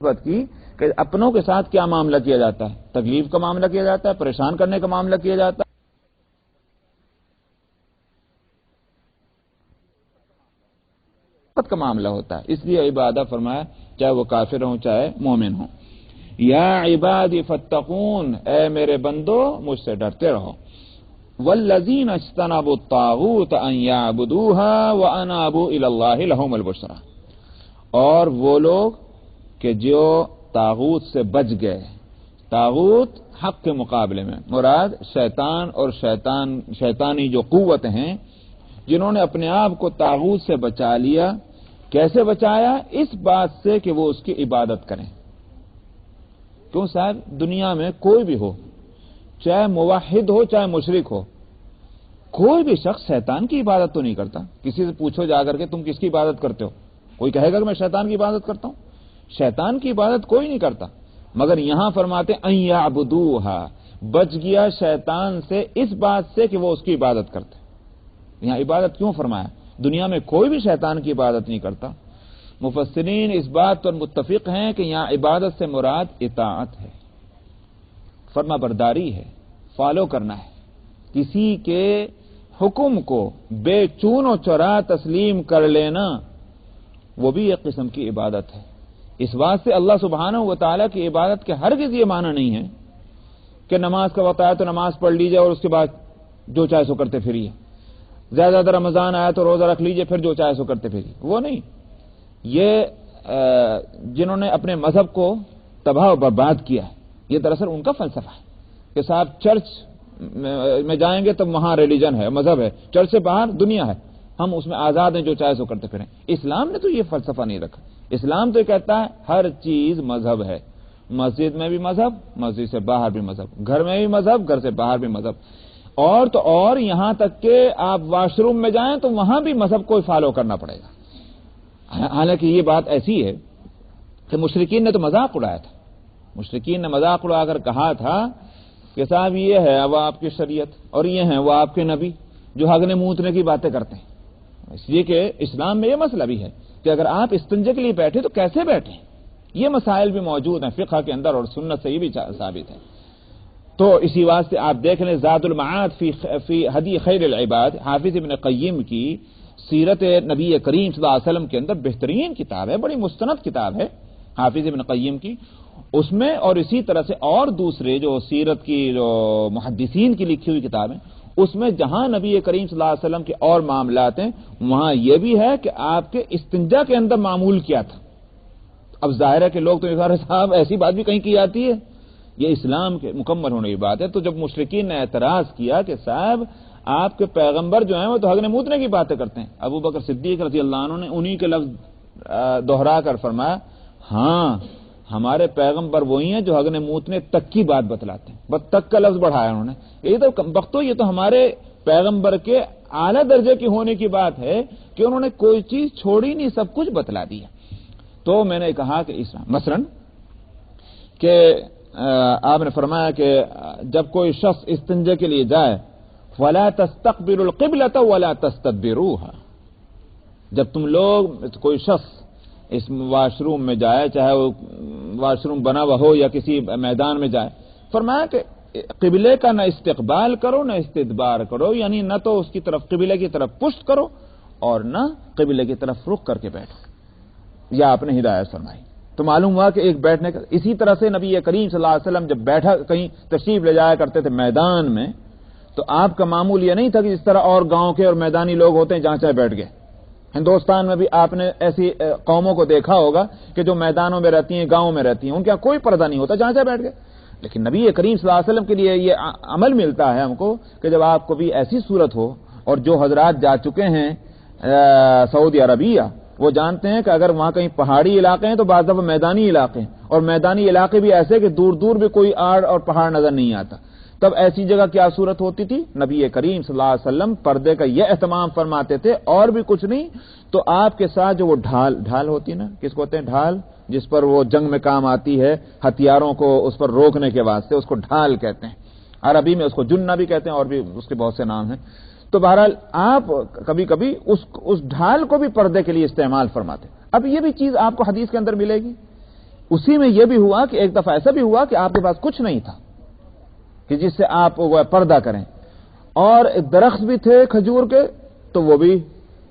کی کہ اپنوں کے ساتھ کیا معاملہ کیا جاتا ہے، تکلیف کا معاملہ کیا جاتا ہے، پریشان کرنے کا معاملہ کیا جاتا ہے، کا معاملہ ہوتا ہے. اس لیے عبادہ فرمایا چاہے وہ کافر ہوں چاہے مومن ہوں. یا عبادی فتقون، اے میرے بندو مجھ سے ڈرتے رہو. والذین اجتنبوا الطاغوت ان یعبدوها وانابوا الی اللہ لہم البشریٰ، اور وہ لوگ کہ جو طاغوت سے بچ گئے. طاغوت حق کے مقابلے میں مراد شیطان اور شیطانی جو قوت ہیں جنہوں نے اپنے آپ کو طاغوت سے بچا لیا. کیسے بچایا؟ اس بات سے کہ وہ اس کی عبادت کریں. کیوں صاحب، دنیا میں کوئی بھی ہو، چاہے موحد ہو چاہے مشرک ہو، کوئی بھی شخص شیطان کی عبادت تو نہیں کرتا. کسی سے پوچھو جا کر کے تم کس کی عبادت کرتے ہو، کوئی کہے گا کہ میں شیطان کی عبادت کرتا ہوں. شیطان کی عبادت کوئی نہیں کرتا. مگر یہاں فرماتے ان یعبدوہا، بچ گیا شیطان سے اس بات سے کہ وہ اس کی عبادت کرتے. یہاں عبادت کیوں فرمایا؟ دنیا میں کوئی بھی شیطان کی عبادت نہیں کرتا. مفسرین اس بات پر متفق ہیں کہ یہاں عبادت سے مراد اطاعت ہے، فرما برداری ہے، فالو کرنا ہے. کسی کے حکم کو بے چون و چرا تسلیم کر لینا وہ بھی ایک قسم کی عبادت ہے. اس بات سے اللہ سبحانہ و تعالیٰ کی عبادت کے ہرگز یہ معنی نہیں ہے کہ نماز کا وقت آیا تو نماز پڑھ لیجئے اور اس کے بعد جو چاہے سو کرتے پھریے. زیادہ رمضان آیا تو روزہ رکھ لیجئے پھر جو چاہے سو کرتے پھریے. وہ نہیں. یہ جنہوں نے اپنے مذہب کو تباہ و برباد کیا ہے، یہ دراصل ان کا فلسفہ ہے کہ صاحب چرچ میں جائیں گے تو وہاں ریلیجن ہے، مذہب ہے، چرچ سے باہر دنیا ہے، ہم اس میں آزاد ہیں، جو چاہے سو کرتے پھریں. اسلام نے تو یہ فلسفہ نہیں رکھا. اسلام تو یہ کہتا ہے ہر چیز مذہب ہے. مسجد میں بھی مذہب، مسجد سے باہر بھی مذہب، گھر میں بھی مذہب، گھر سے باہر بھی مذہب، اور تو اور یہاں تک کہ آپ واش روم میں جائیں تو وہاں بھی مذہب کو فالو کرنا پڑے گا. حالانکہ یہ بات ایسی ہے کہ مشرکین نے تو مذاق اڑایا تھا. مشرکین نے مذاق اڑا کر کہا تھا کہ صاحب یہ ہے وہ آپ کی شریعت اور یہ ہیں وہ آپ کے نبی جو ہگنے مونتنے کی باتیں کرتے ہیں. اس لیے کہ اسلام میں یہ مسئلہ بھی ہے کہ اگر آپ استنجے کے لیے بیٹھے تو کیسے بیٹھیں. یہ مسائل بھی موجود ہیں فقہ کے اندر اور سنت سے یہ بھی ثابت ہے. تو اسی واسطے آپ دیکھ لیں زاد المعاد فی ہدی خیر العباد، حافظ ابن قیم کی سیرت نبی کریم صلی اللہ علیہ وسلم کے اندر بہترین کتاب ہے، بڑی مستند کتاب ہے حافظ ابن قیم کی. اس میں اور اسی طرح سے اور دوسرے جو سیرت کی جو محدثین کی لکھی ہوئی کتابیں، اس میں جہاں نبی کریم صلی اللہ علیہ وسلم کے اور معاملات ہیں وہاں یہ بھی ہے کہ آپ کے استنجا کے اندر معمول کیا تھا. اب ظاہر ہے کہ لوگ تو صاحب ایسی بات بھی کہیں کی جاتی ہے، یہ اسلام کے مکمل ہونے کی بات ہے. تو جب مشرکین نے اعتراض کیا کہ صاحب آپ کے پیغمبر جو ہیں وہ تو ہگنے موتنے کی باتیں کرتے ہیں، ابو بکر صدیق رضی اللہ عنہ نے انہی کے لفظ دوہرا کر فرمایا ہاں ہمارے پیغمبر وہی ہیں جو ہگنے موتنے تک کی بات بتلاتے ہیں. بس تک کا لفظ بڑھایا انہوں نے. یہ تو وقتوں یہ تو ہمارے پیغمبر کے اعلیٰ درجے کی ہونے کی بات ہے کہ انہوں نے کوئی چیز چھوڑی نہیں، سب کچھ بتلا دیا. تو میں نے کہا کہ اسلام مثلاً کہ آپ نے فرمایا کہ جب کوئی شخص استنجے کے لیے جائے فلا تستقبلوا القبلة ولا تستدبروها، جب تم لوگ کوئی شخص اس واش روم میں جائے، چاہے وہ واش روم بنا ہوا ہو یا کسی میدان میں جائے، فرمایا کہ قبلے کا نہ استقبال کرو نہ استدبار کرو، یعنی نہ تو اس کی طرف قبلے کی طرف پشت کرو اور نہ قبلے کی طرف رخ کر کے بیٹھو. یا آپ نے ہدایت فرمائی. تو معلوم ہوا کہ ایک بیٹھنے کا. اسی طرح سے نبی کریم صلی اللہ علیہ وسلم جب بیٹھا کہیں تشریف لے جایا کرتے تھے میدان میں، تو آپ کا معمول یہ نہیں تھا کہ جس طرح اور گاؤں کے اور میدانی لوگ ہوتے ہیں جہاں چاہے بیٹھ گئے. ہندوستان میں بھی آپ نے ایسی قوموں کو دیکھا ہوگا کہ جو میدانوں میں رہتی ہیں، گاؤں میں رہتی ہیں، ان کے یہاں کوئی پردہ نہیں ہوتا، جہاں چاہے بیٹھ گئے. لیکن نبی کریم صلی اللہ علیہ وسلم کے لیے یہ عمل ملتا ہے ہم کو کہ جب آپ کو بھی ایسی صورت ہو، اور جو حضرات جا چکے ہیں سعودی عربیہ وہ جانتے ہیں کہ اگر وہاں کہیں پہاڑی علاقے ہیں تو بعض دفعہ میدانی علاقے ہیں، اور میدانی علاقے بھی ایسے کہ دور دور بھی کوئی آڑ اور پہاڑ نظر نہیں آتا. تب ایسی جگہ کیا صورت ہوتی تھی؟ نبی کریم صلی اللہ علیہ وسلم پردے کا یہ اہتمام فرماتے تھے، اور بھی کچھ نہیں تو آپ کے ساتھ جو وہ ڈھال ہوتی نا، کس کو ہوتے ہیں ڈھال، جس پر وہ جنگ میں کام آتی ہے، ہتھیاروں کو اس پر روکنے کے واسطے، اس کو ڈھال کہتے ہیں. عربی میں اس کو جنہ بھی کہتے ہیں، اور بھی اس کے بہت سے نام ہیں. تو بہرحال آپ کبھی کبھی اس ڈھال کو بھی پردے کے لیے استعمال فرماتے. اب یہ بھی چیز آپ کو حدیث کے اندر ملے گی. اسی میں یہ بھی ہوا کہ ایک دفعہ ایسا بھی ہوا کہ آپ کے پاس کچھ نہیں تھا کہ جس سے آپ پردہ کریں، اور درخت بھی تھے کھجور کے، تو وہ بھی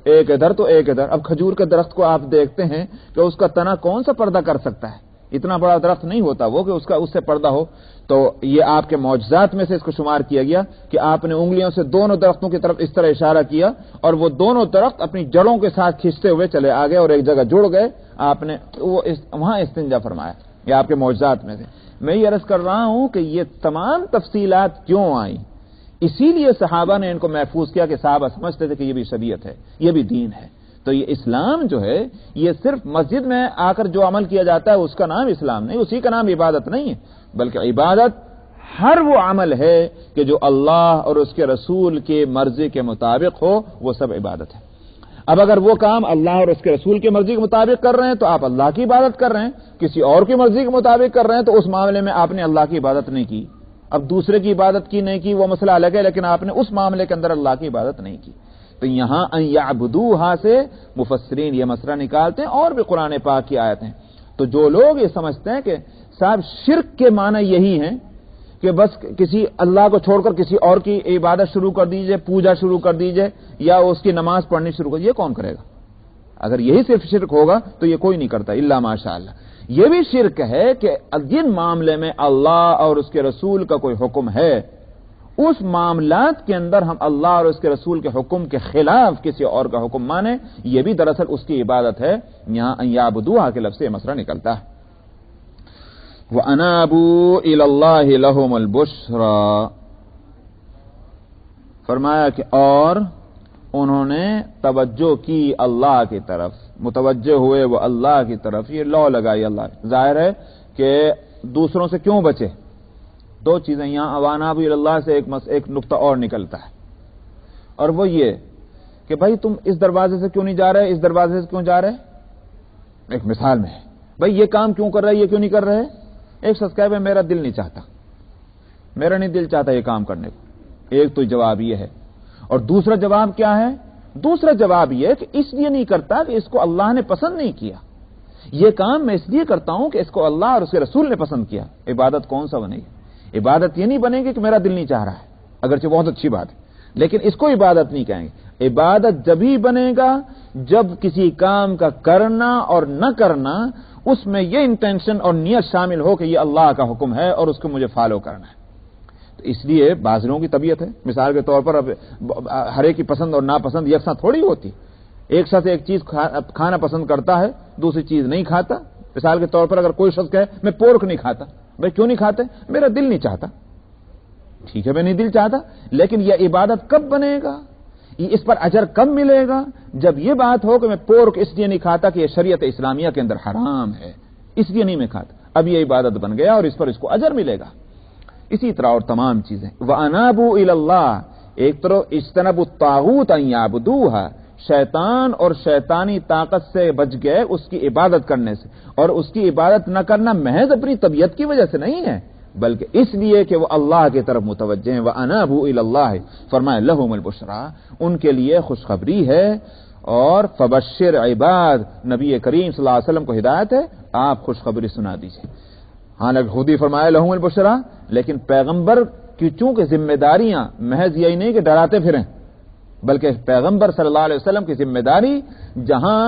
ایک ادھر تو ایک ادھر۔ اب کھجور کے درخت کو آپ دیکھتے ہیں کہ اس کا تنا کون سا پردہ کر سکتا ہے، اتنا بڑا درخت نہیں ہوتا وہ کہ اس سے پردہ ہو۔ تو یہ آپ کے معجزات میں سے اس کو شمار کیا گیا کہ آپ نے انگلیوں سے دونوں درختوں کی طرف اس طرح اشارہ کیا، اور وہ دونوں درخت اپنی جڑوں کے ساتھ کھینچتے ہوئے چلے آگے اور ایک جگہ جڑ گئے، آپ نے وہاں استنجا فرمایا۔ یہ آپ کے معجزات میں سے۔ میں یہ عرض کر رہا ہوں کہ یہ تمام تفصیلات کیوں آئیں، اسی لیے صحابہ نے ان کو محفوظ کیا کہ صحابہ سمجھتے تھے کہ یہ بھی شریعت ہے، یہ بھی دین ہے۔ تو یہ اسلام جو ہے یہ صرف مسجد میں آ کر جو عمل کیا جاتا ہے اس کا نام اسلام نہیں، اسی کا نام عبادت نہیں ہے، بلکہ عبادت ہر وہ عمل ہے کہ جو اللہ اور اس کے رسول کی مرضی کے مطابق ہو، وہ سب عبادت ہے۔ اب اگر وہ کام اللہ اور اس کے رسول کی مرضی کے مطابق کر رہے ہیں تو آپ اللہ کی عبادت کر رہے ہیں، کسی اور کی مرضی کے مطابق کر رہے ہیں تو اس معاملے میں آپ نے اللہ کی عبادت نہیں کی۔ اب دوسرے کی عبادت کی نہیں کی وہ مسئلہ الگ ہے، لیکن آپ نے اس معاملے کے اندر اللہ کی عبادت نہیں کی۔ تو یہاں ان یعبدوہا سے مفسرین یہ مسئلہ نکالتے ہیں، اور بھی قرآن پاک کی آیت ہیں۔ تو جو لوگ یہ سمجھتے ہیں کہ صاحب شرک کے معنی یہی ہیں کہ بس کسی اللہ کو چھوڑ کر کسی اور کی عبادت شروع کر دیجئے، پوجا شروع کر دیجئے، یا اس کی نماز پڑھنی شروع کر دیجئے، یہ کون کرے گا؟ اگر یہی صرف شرک ہوگا تو یہ کوئی نہیں کرتا الا ماشاء اللہ۔ یہ بھی شرک ہے کہ جن معاملے میں اللہ اور اس کے رسول کا کوئی حکم ہے، اس معاملات کے اندر ہم اللہ اور اس کے رسول کے حکم کے خلاف کسی اور کا حکم مانیں، یہ بھی دراصل اس کی عبادت ہے۔ یہاں ان یعبدوہا کے لفظ سے یہ مسئلہ نکلتا ہے۔ وَأَنَابُوا إِلَى اللَّهِ لَهُمُ الْبُشْرَى، فرمایا کہ اور انہوں نے توجہ کی اللہ کی طرف، متوجہ ہوئے وہ اللہ کی طرف۔ یہ لو لگائی اللہ، ظاہر ہے کہ دوسروں سے کیوں بچے۔ دو چیزیں یہاں وَأَنَابُوا إِلَى اللَّهِ سے ایک نقطہ اور نکلتا ہے، اور وہ یہ کہ بھائی تم اس دروازے سے کیوں نہیں جا رہے، اس دروازے سے کیوں جا رہے؟ ایک مثال میں ہے بھائی یہ کام کیوں کر رہے، یہ کیوں نہیں کر رہے؟ ایک شخص کہے بھائی میرا دل نہیں چاہتا، میرا نہیں دل چاہتا یہ کام کرنے کو، ایک تو جواب یہ ہے۔ اور دوسرا جواب کیا ہے؟ دوسرا جواب یہ ہے کہ اس لیے نہیں کرتا کہ اس کو اللہ نے پسند نہیں کیا، یہ کام میں اس لیے کرتا ہوں کہ اس کو اللہ اور اس کے رسول نے پسند کیا۔ عبادت کون سا بنے گی؟ عبادت یہ نہیں بنے گی کہ میرا دل نہیں چاہ رہا ہے، اگرچہ بہت اچھی بات ہے، لیکن اس کو عبادت نہیں کہیں گے۔ عبادت جبھی بنے گا جب کسی کام کا کرنا اور نہ کرنا اس میں یہ انٹینشن اور نیت شامل ہو کہ یہ اللہ کا حکم ہے اور اس کو مجھے فالو کرنا ہے۔ تو اس لیے بعض لوگوں کی طبیعت ہے، مثال کے طور پر اب ہر ایک کی پسند اور ناپسند یکساں تھوڑی ہوتی، ایک شخص ایک چیز کھانا پسند کرتا ہے، دوسری چیز نہیں کھاتا۔ مثال کے طور پر اگر کوئی شخص کہے میں پورک نہیں کھاتا، بھائی کیوں نہیں کھاتے؟ میرا دل نہیں چاہتا۔ ٹھیک ہے میں نہیں دل چاہتا، لیکن یہ عبادت کب بنے گا، اس پر اجر کب ملے گا؟ جب یہ بات ہو کہ میں پورک اس لیے نہیں کھاتا کہ یہ شریعت اسلامیہ کے اندر حرام ہے، اس لیے نہیں میں کھاتا، اب یہ عبادت بن گیا اور اس پر اس کو اجر ملے گا۔ اسی طرح اور تمام چیزیں۔ وَأَنَابُوا إِلَى اللَّهِ، ایک طرف اجتنبوا الطاغوت أن يعبدوها، شیطان اور شیطانی طاقت سے بچ گئے اس کی عبادت کرنے سے، اور اس کی عبادت نہ کرنا محض اپنی طبیعت کی وجہ سے نہیں ہے، بلکہ اس لیے کہ وہ اللہ کی طرف متوجہ ہیں۔ وَأَنَابُوا إِلَى اللَّهِ، فرمایا لَهُمُ الْبُشْرَى، ان کے لیے خوشخبری ہے، اور فبشر عباد، نبی کریم صلی اللہ علیہ وسلم کو ہدایت ہے، آپ خوشخبری سنا دیجیے۔ حالانکہ خود ہی فرمایا لَهُمُ الْبُشْرَى، لیکن پیغمبر کی چونکہ ذمہ داریاں محض یہی نہیں کہ ڈراتے پھریں، بلکہ پیغمبر صلی اللہ علیہ وسلم کی ذمہ داری جہاں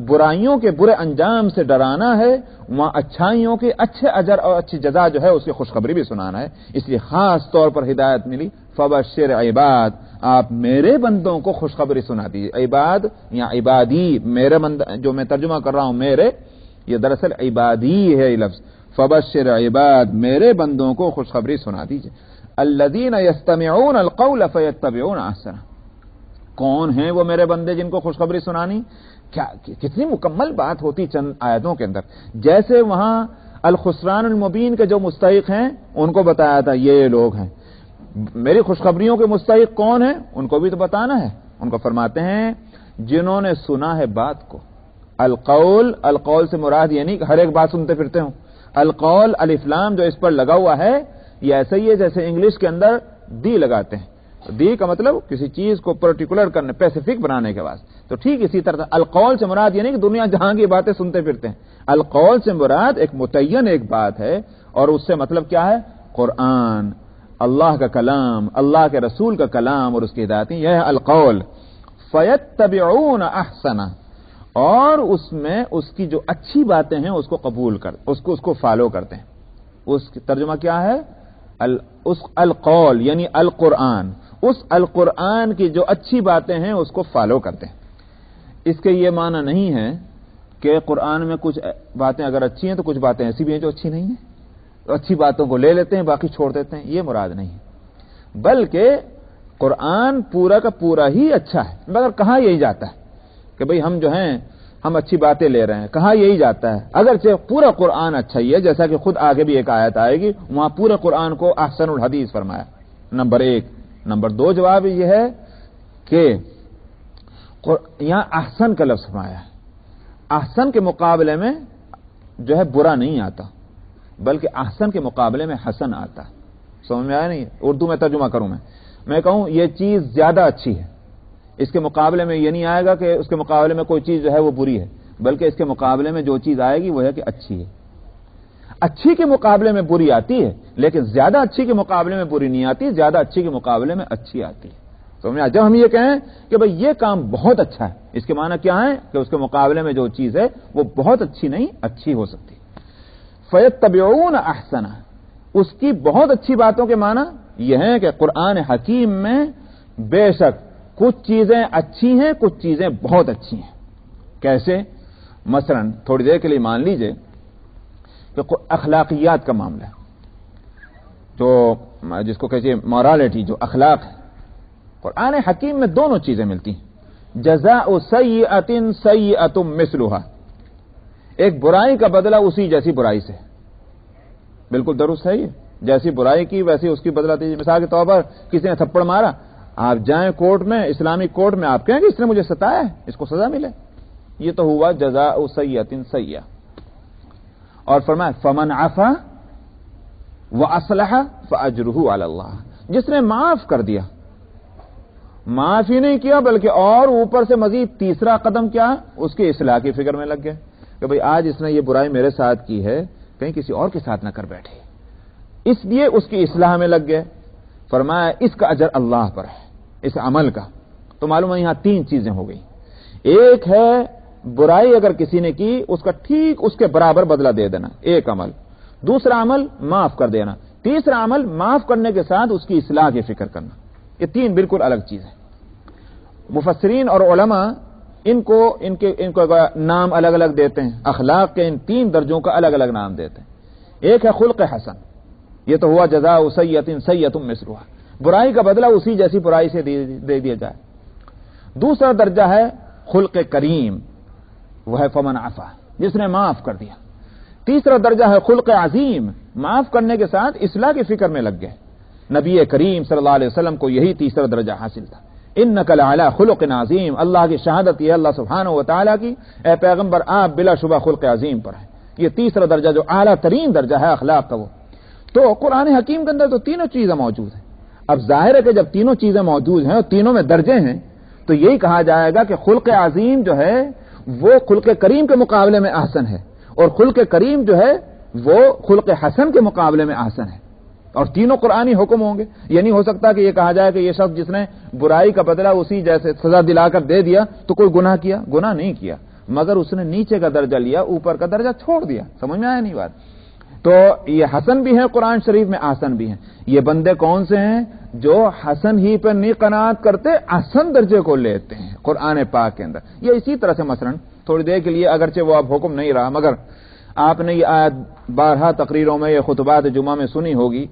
برائیوں کے برے انجام سے ڈرانا ہے، وہاں اچھائیوں کے اچھے اجر اور اچھی جزا جو ہے اس کی خوشخبری بھی سنانا ہے۔ اس لیے خاص طور پر ہدایت ملی فبشر عباد، آپ میرے بندوں کو خوشخبری سنا دیجیے۔ عباد یا عبادی، میرے جو میں ترجمہ کر رہا ہوں میرے، یہ دراصل عبادی ہے یہ لفظ۔ فبشر عباد، میرے بندوں کو خوشخبری سنا دیجیے۔ الذین یستمعون القول فیتبعون احسنہ، کون ہیں وہ میرے بندے جن کو خوشخبری سنانی؟ کیا کتنی مکمل بات ہوتی چند آیتوں کے اندر۔ جیسے وہاں الخسران المبین کے جو مستحق ہیں ان کو بتایا تھا یہ لوگ ہیں، میری خوشخبریوں کے مستحق کون ہیں ان کو بھی تو بتانا ہے۔ ان کو فرماتے ہیں جنہوں نے سنا ہے بات کو۔ القول سے مراد یہ نہیں کہ ہر ایک بات سنتے پھرتے ہوں، القول الف لام جو اس پر لگا ہوا ہے یہ ایسا ہی ہے جیسے انگلش کے اندر دی لگاتے ہیں، دی کا مطلب کسی چیز کو پرٹیکولر کرنے، اسپیسیفک بنانے کے واسطے. تو ٹھیک اسی طرح القول سے مراد یہ نہیں کہ دنیا جہاں کی باتیں سنتے پھرتے ہیں. القول سے مراد ایک متعین ایک بات ہے، اور اس سے مطلب کیا ہے؟ قرآن، اللہ کا کلام، اللہ کے رسول کا کلام اور اس کی ہدایتیں، یہ ہے القول. فیتبعون احسنہ، اور اس میں اس کی جو اچھی باتیں ہیں اس کو قبول کر، اس کو فالو کرتے ہیں. اس کی ترجمہ کیا ہے؟ اس القول یعنی القرآن، اس القرآن کی جو اچھی باتیں ہیں اس کو فالو کرتے ہیں. اس کے یہ معنی نہیں ہے کہ قرآن میں کچھ باتیں اگر اچھی ہیں تو کچھ باتیں ایسی بھی ہیں جو اچھی نہیں ہیں، تو اچھی باتوں کو لے لیتے ہیں باقی چھوڑ دیتے ہیں، یہ مراد نہیں ہے. بلکہ قرآن پورا کا پورا ہی اچھا ہے، مگر کہاں یہی جاتا ہے کہ بھئی ہم جو ہیں ہم اچھی باتیں لے رہے ہیں، کہاں یہی جاتا ہے. اگرچہ پورا قرآن اچھا ہی ہے، جیسا کہ خود آگے بھی ایک آیت آئے گی، وہاں پورے قرآن کو احسن الحدیث فرمایا. نمبر 1. نمبر 2 جواب یہ ہے کہ یہاں احسن کا لفظ فرمایا ہے. احسن کے مقابلے میں جو ہے برا نہیں آتا، بلکہ احسن کے مقابلے میں حسن آتا. سمجھ میں آیا نہیں؟ اردو میں ترجمہ کروں میں کہوں یہ چیز زیادہ اچھی ہے، اس کے مقابلے میں یہ نہیں آئے گا کہ اس کے مقابلے میں کوئی چیز جو ہے وہ بری ہے، بلکہ اس کے مقابلے میں جو چیز آئے گی وہ ہے کہ اچھی ہے. اچھی کے مقابلے میں بری آتی ہے، لیکن زیادہ اچھی کے مقابلے میں بری نہیں آتی، زیادہ اچھی کے مقابلے میں اچھی آتی ہے. جب ہم یہ کہیں کہ بھئی یہ کام بہت اچھا ہے، اس کے معنی کیا ہے کہ اس کے مقابلے میں جو چیز ہے وہ بہت اچھی نہیں، اچھی ہو سکتی. فیتبعون احسنہ، اس کی بہت اچھی باتوں کے معنی یہ ہے کہ قرآن حکیم میں بے شک کچھ چیزیں اچھی ہیں، کچھ چیزیں بہت اچھی ہیں. کیسے؟ مثلا تھوڑی دیر کے لیے مان لیجئے کہ اخلاقیات کا معاملہ، جو جس کو کہتے ہیں مورالٹی، جو اخلاق ہے، قرآن حکیم میں دونوں چیزیں ملتی ہیں. جزاء سیئۃ سیئۃ مثلھا، ایک برائی کا بدلہ اسی جیسی برائی سے. بالکل درست ہے، یہ جیسی برائی کی ویسی اس کی بدلہ دیجیے. مثال کے طور پر کسی نے تھپڑ مارا، آپ جائیں کورٹ میں، اسلامی کورٹ میں، آپ کہیں کہ اس نے مجھے ستایا ہے، اس کو سزا ملے. یہ تو ہوا جزاء سیئۃ سیئہ. اور فرمایا فمن عفا واصلح فاجرہ علی اللہ، جس نے معاف کر دیا، معاف ہی نہیں کیا بلکہ اور اوپر سے مزید تیسرا قدم کیا، اس کی اصلاح کی فکر میں لگ گئے کہ بھئی آج اس نے یہ برائی میرے ساتھ کی ہے، کہیں کسی اور کے ساتھ نہ کر بیٹھے، اس لیے اس کی اصلاح میں لگ گئے. فرمایا اس کا اجر اللہ پر ہے، اس عمل کا. تو معلوم ہے یہاں 3 چیزیں ہو گئی. ایک ہے برائی اگر کسی نے کی اس کا ٹھیک اس کے برابر بدلہ دے دینا، ایک عمل. دوسرا عمل معاف کر دینا. تیسرا عمل معاف کرنے کے ساتھ اس کی اصلاح کی فکر کرنا. یہ 3 بالکل الگ چیز ہے. مفسرین اور علماء ان کو نام الگ الگ دیتے ہیں. اخلاق کے ان 3 درجوں کا الگ الگ نام دیتے ہیں. ایک ہے خلق حسن، یہ تو ہوا جزاء سیئۃ سیئۃ مثلھا، برائی کا بدلہ اسی جیسی برائی سے دے دیا جائے. دوسرا درجہ ہے خلق کریم، وہ ہے فمن عفا، جس نے معاف کر دیا. تیسرا درجہ ہے خلق عظیم، معاف کرنے کے ساتھ اصلاح کی فکر میں لگ گئے. نبی کریم صلی اللہ علیہ وسلم کو یہی تیسرا درجہ حاصل تھا. انک لعلی خلق عظیم، اللہ کی شہادت یہ اللہ سبحانہ و تعالیٰ کی، اے پیغمبر آپ بلا شبہ خلق عظیم پر ہیں. یہ تیسرا درجہ جو اعلیٰ ترین درجہ ہے اخلاق کا وہ. تو قرآن حکیم کے اندر تو تینوں چیزیں موجود ہیں. اب ظاہر ہے کہ جب تینوں چیزیں موجود ہیں اور تینوں میں درجے ہیں تو یہی کہا جائے گا کہ خلق عظیم جو ہے وہ خلق کریم کے مقابلے میں احسن ہے، اور خلق کریم جو ہے وہ خلق حسن کے مقابلے میں احسن ہے. اور تینوں قرآنی حکم ہوں گے. یہ نہیں ہو سکتا کہ یہ کہا جائے کہ یہ شخص جس نے برائی کا بدلہ اسی جیسے سزا دلا کر دے دیا تو کوئی گناہ کیا. گناہ نہیں کیا، مگر اس نے نیچے کا درجہ لیا، اوپر کا درجہ چھوڑ دیا. سمجھ میں آیا نہیں بات؟ تو یہ حسن بھی ہے قرآن شریف میں، احسن بھی ہیں. یہ بندے کون سے ہیں جو حسن ہی پر نہیں قناعت کرتے، احسن درجے کو لیتے ہیں قرآن پاک کے اندر. یہ اسی طرح سے مثلا تھوڑی دیر کے لیے اگرچہ وہ اب حکم نہیں رہا، مگر آپ نے یہ آیت بارہا تقریروں میں، یہ خطبات جمعہ میں سنی ہوگی.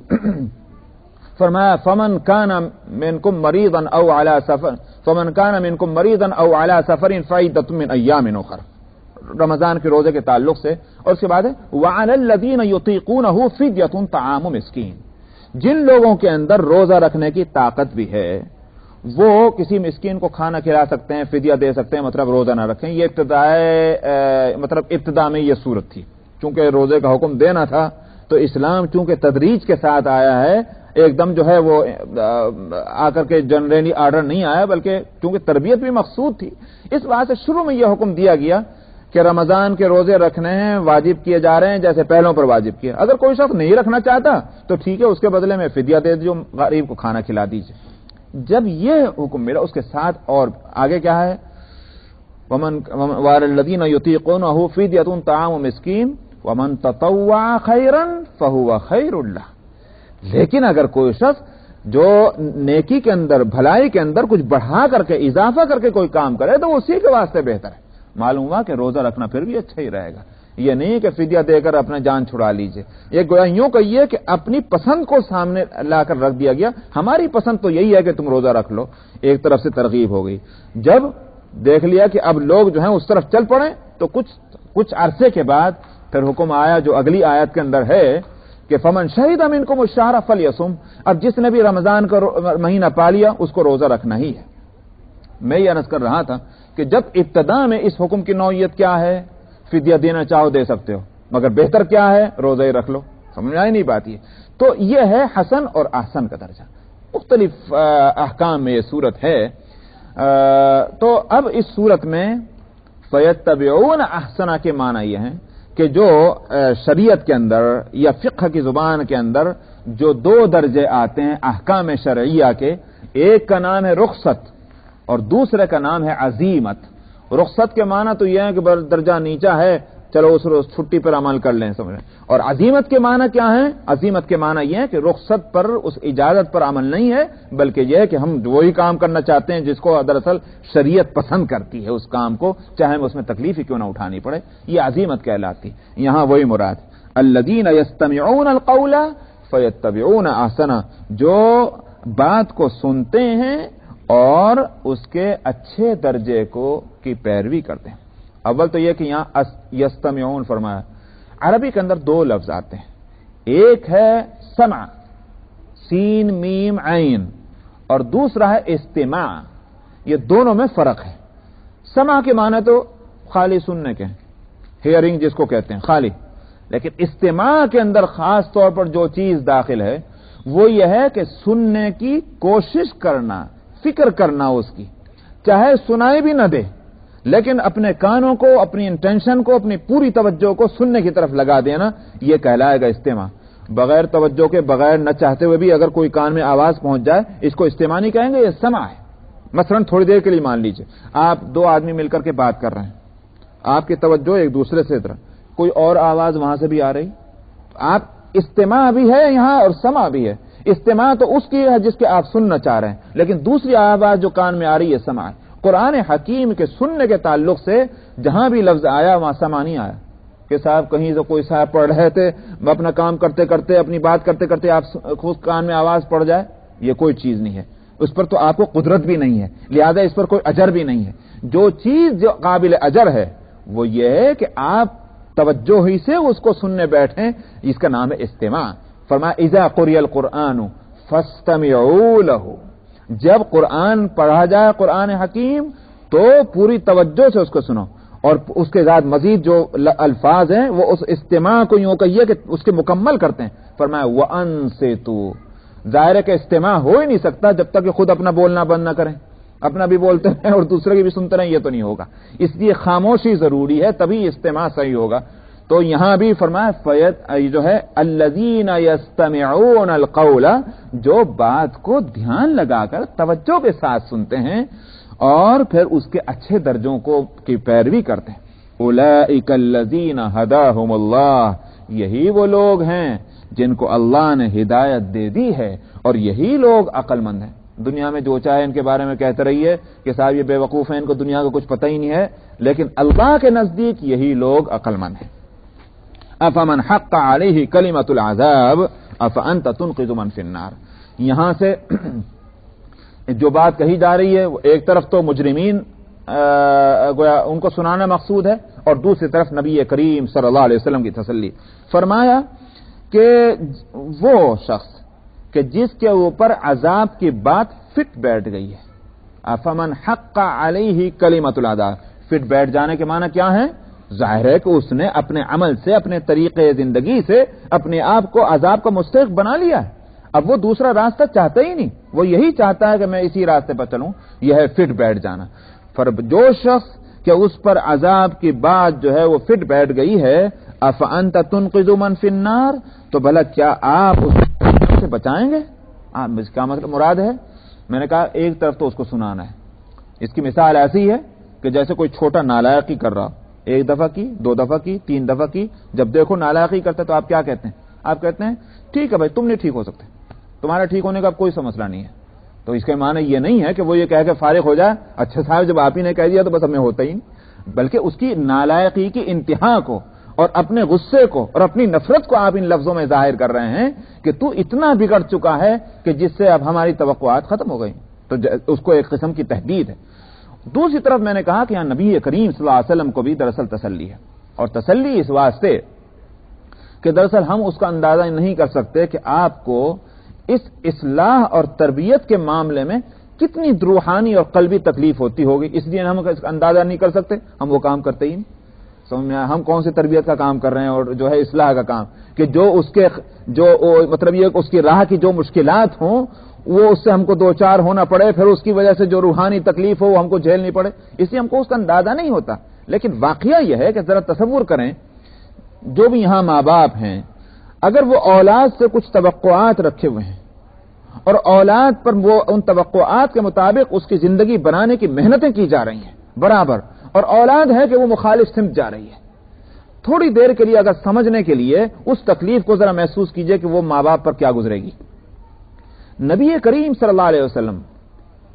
فرمایا فمن کان منکم مریضا او علی سفر، فمن کان منکم مریضا او علی سفر فعدۃ من ایام اخر، رمضان کے روزے کے تعلق سے. اور اس کے بعد ہے وعلی الذین یطیقونہ فدیۃ طعام مسکین، جن لوگوں کے اندر روزہ رکھنے کی طاقت بھی ہے وہ کسی مسکین کو کھانا کھلا سکتے ہیں، فدیہ دے سکتے ہیں، مطلب روزہ نہ رکھیں. یہ ابتدا میں یہ صورت تھی. چونکہ روزے کا حکم دینا تھا تو اسلام چونکہ تدریج کے ساتھ آیا ہے، ایک دم جو ہے وہ آ کر کے جنرلی آرڈر نہیں آیا، بلکہ چونکہ تربیت بھی مقصود تھی، اس وجہ سے شروع میں یہ حکم دیا گیا کہ رمضان کے روزے رکھنے ہیں، واجب کیے جا رہے ہیں جیسے پہلوں پر واجب کیے۔ اگر کوئی شخص نہیں رکھنا چاہتا تو ٹھیک ہے، اس کے بدلے میں فدیہ دے دیجیے، غریب کو کھانا کھلا دیجیے۔ جب یہ حکم ملا اس کے ساتھ اور آگے کیا ہے، وَمَنْ وَعَلَى الَّذِينَ يُطِيقُونَهُ فِدْيَةٌ طَعَامُ مِسْكِينٍ وَمَنْ تَطَوَّعَ خَيْرًا فَهُوَ خَيْرٌ لَهُ۔ لیکن اگر کوئی شخص جو نیکی کے اندر، بھلائی کے اندر کچھ بڑھا کر کے، اضافہ کر کے کوئی کام کرے تو اسی کے واسطے بہتر ہے۔ معلوم ہوا کہ روزہ رکھنا پھر بھی اچھا ہی رہے گا، یہ نہیں کہ فدیہ دے کر اپنا جان چھڑا لیجئے۔ یہ گویا یوں کہیے کہ اپنی پسند کو سامنے لا کر رکھ دیا گیا، ہماری پسند تو یہی ہے کہ تم روزہ رکھ لو، ایک طرف سے ترغیب ہو گئی۔ جب دیکھ لیا کہ اب لوگ جو ہیں اس طرف چل پڑے تو کچھ عرصے کے بعد پھر حکم آیا جو اگلی آیت کے اندر ہے کہ فمن شہد منکم الشہر فلیصم، اب جس نے بھی رمضان کا مہینہ پا لیا اس کو روزہ رکھنا ہی ہے۔ میں یہ عرض کر رہا تھا کہ جب ابتدا میں اس حکم کی نوعیت کیا ہے، فدیہ دینا چاہو دے سکتے ہو، مگر بہتر کیا ہے، روزہ ہی رکھ لو، سمجھ آئی نہیں بات یہ۔ تو یہ ہے حسن اور احسن کا درجہ، مختلف احکام میں یہ صورت ہے۔ تو اب اس صورت میں فیتبعون احسنہ کے معنی یہ ہیں کہ جو شریعت کے اندر یا فقہ کی زبان کے اندر جو دو درجے آتے ہیں احکام شرعیہ کے، ایک کا نام ہے رخصت اور دوسرے کا نام ہے عزیمت۔ رخصت کے معنی تو یہ ہے کہ درجہ نیچا ہے، چلو اس روز چھٹی پر عمل کر لیں، سمجھ لیں۔ اور عزیمت کے معنی کیا ہے؟ عزیمت کے معنی یہ ہے کہ رخصت پر، اس اجازت پر عمل نہیں ہے، بلکہ یہ ہے کہ ہم وہی کام کرنا چاہتے ہیں جس کو دراصل شریعت پسند کرتی ہے، اس کام کو چاہے اس میں تکلیف ہی کیوں نہ اٹھانی پڑے، یہ عزیمت کہلاتی۔ یہاں وہی مراد الذین یستمعون القول فیتبعون احسنہ، جو بات کو سنتے ہیں اور اس کے اچھے درجے کی پیروی کرتے ہیں۔ اول تو یہ کہ یہاں یستمعون فرمایا، عربی کے اندر دو لفظ آتے ہیں، ایک ہے سمع سین میم عین اور دوسرا ہے استماع، یہ دونوں میں فرق ہے۔ سمع کے معنی تو خالی سننے کے ہیں، ہیئرنگ جس کو کہتے ہیں خالی، لیکن استماع کے اندر خاص طور پر جو چیز داخل ہے وہ یہ ہے کہ سننے کی کوشش کرنا، فکر کرنا اس کی، چاہے سنائی بھی نہ دے لیکن اپنے کانوں کو، اپنی انٹینشن کو، اپنی پوری توجہ کو سننے کی طرف لگا دینا، یہ کہلائے گا استماع۔ بغیر توجہ کے، بغیر نہ چاہتے ہوئے بھی اگر کوئی کان میں آواز پہنچ جائے اس کو استماع نہیں کہیں گے، یہ سمع ہے۔ مثلا تھوڑی دیر کے لیے مان لیجئے آپ دو آدمی مل کر کے بات کر رہے ہیں، آپ کی توجہ ایک دوسرے سے طرف، کوئی اور آواز وہاں سے بھی آ رہی، آپ استماع بھی ہے یہاں اور سمع بھی ہے۔ استماع تو اس کی ہے جس کے آپ سننا چاہ رہے ہیں، لیکن دوسری آواز جو کان میں آ رہی ہے سمع ہے۔ قرآن حکیم کے سننے کے تعلق سے جہاں بھی لفظ آیا وہاں سمع نہیں آیا کہ صاحب کہیں سے کوئی صاحب پڑھ رہے تھے، اپنا کام کرتے کرتے، اپنی بات کرتے کرتے آپ خود کان میں آواز پڑ جائے، یہ کوئی چیز نہیں ہے، اس پر تو آپ کو قدرت بھی نہیں ہے، لہذا اس پر کوئی اجر بھی نہیں ہے۔ جو چیز جو قابل اجر ہے وہ یہ ہے کہ آپ توجہ ہی سے اس کو سننے بیٹھیں، اس کا نام ہے استماع۔ فرمایا اذا قرئ القرآن فاستمعوا له، جب قرآن پڑھا جائے قرآن حکیم تو پوری توجہ سے اس کو سنو، اور اس کے بعد مزید جو الفاظ ہیں وہ اس استماع کو یوں کہیے کہ اس کے مکمل کرتے ہیں۔ فرمایا وَأَنصِتُوا، ظاہر ہے کہ استماع ہو ہی نہیں سکتا جب تک کہ خود اپنا بولنا بند نہ کریں، اپنا بھی بولتے رہیں اور دوسرے کی بھی سنتے رہیں، یہ تو نہیں ہوگا، اس لیے خاموشی ضروری ہے، تبھی استماع صحیح ہوگا۔ تو یہاں بھی فرمایا جو ہے الذین یستمعون القول، جو بات کو دھیان لگا کر توجہ کے ساتھ سنتے ہیں اور پھر اس کے اچھے درجوں کی پیروی کرتے ہیں۔ اولئک الذین ھداھم اللہ، یہی وہ لوگ ہیں جن کو اللہ نے ہدایت دے دی ہے اور یہی لوگ عقل مند ہیں۔ دنیا میں جو چاہے ان کے بارے میں کہتے رہیے کہ صاحب یہ بے وقوف ہیں، ان کو دنیا کا کچھ پتہ ہی نہیں ہے، لیکن اللہ کے نزدیک یہی لوگ عقل مند ہیں۔ افمن حق علیہ کلمۃ العذاب افانت تنقذ من فی النار، یہاں سے جو بات کہی جا رہی ہے وہ ایک طرف تو مجرمین گویا ان کو سنانا مقصود ہے، اور دوسری طرف نبی کریم صلی اللہ علیہ وسلم کی تسلی۔ فرمایا کہ وہ شخص کہ جس کے اوپر عذاب کی بات فٹ بیٹھ گئی ہے، افمن حق علیہ کلمۃ العذاب، فٹ بیٹھ جانے کے معنی کیا ہے؟ ظاہر ہے کہ اس نے اپنے عمل سے، اپنے طریقے زندگی سے اپنے آپ کو عذاب کا مستحق بنا لیا ہے۔ اب وہ دوسرا راستہ چاہتا ہی نہیں، وہ یہی چاہتا ہے کہ میں اسی راستے پر چلوں، یہ ہے فٹ بیٹھ جانا۔ جو شخص کہ اس پر عذاب کی بات جو ہے وہ فٹ بیٹھ گئی ہے، افانت تنقذ من فی النار، تو بھلا کیا آپ اس سے بچائیں گے؟ اس کا مطلب مراد ہے، میں نے کہا ایک طرف تو اس کو سنانا ہے۔ اس کی مثال ایسی ہے کہ جیسے کوئی چھوٹا نالائقی کر رہا، ایک دفعہ کی، دو دفعہ کی، تین دفعہ کی، جب دیکھو نالائقی کرتا تو آپ کیا کہتے ہیں؟ آپ کہتے ہیں ٹھیک ہے بھائی تم نہیں ٹھیک ہو سکتے، تمہارا ٹھیک ہونے کا کوئی مسئلہ نہیں ہے۔ تو اس کے معنی یہ نہیں ہے کہ وہ یہ کہہ کے فارغ ہو جائے، اچھا صاحب جب آپ ہی نے کہہ دیا تو بس ہمیں ہوتا ہی نہیں، بلکہ اس کی نالائقی کی انتہا کو اور اپنے غصے کو اور اپنی نفرت کو آپ ان لفظوں میں ظاہر کر رہے ہیں کہ تو اتنا بگڑ چکا ہے کہ جس سے اب ہماری توقعات ختم ہو گئی، تو اس کو ایک قسم کی تہدید ہے۔ دوسری طرف میں نے کہا کہ یہاں نبی کریم صلی اللہ علیہ وسلم کو بھی دراصل تسلی ہے، اور تسلی اس واسطے کہ دراصل ہم اس کا اندازہ نہیں کر سکتے کہ آپ کو اس اصلاح اور تربیت کے معاملے میں کتنی روحانی اور قلبی تکلیف ہوتی ہوگی، اس لیے ہم اس کا اندازہ نہیں کر سکتے، ہم وہ کام کرتے ہی نہیں۔ ہم کون سی تربیت کا کام کر رہے ہیں اور جو ہے اصلاح کا کام، کہ جو اس کے جو مطلب یہ اس کی راہ کی جو مشکلات ہوں وہ اس سے ہم کو دو چار ہونا پڑے، پھر اس کی وجہ سے جو روحانی تکلیف ہو وہ ہم کو جھیلنی پڑے، اس لیے ہم کو اس کا اندازہ نہیں ہوتا۔ لیکن واقعہ یہ ہے کہ ذرا تصور کریں، جو بھی یہاں ماں باپ ہیں اگر وہ اولاد سے کچھ توقعات رکھے ہوئے ہیں اور اولاد پر وہ ان توقعات کے مطابق اس کی زندگی بنانے کی محنتیں کی جا رہی ہیں برابر، اور اولاد ہے کہ وہ مخالف سمت جا رہی ہے، تھوڑی دیر کے لیے اگر سمجھنے کے لیے اس تکلیف کو ذرا محسوس کیجئے کہ وہ ماں باپ پر کیا گزرے گی۔ نبی کریم صلی اللہ علیہ وسلم،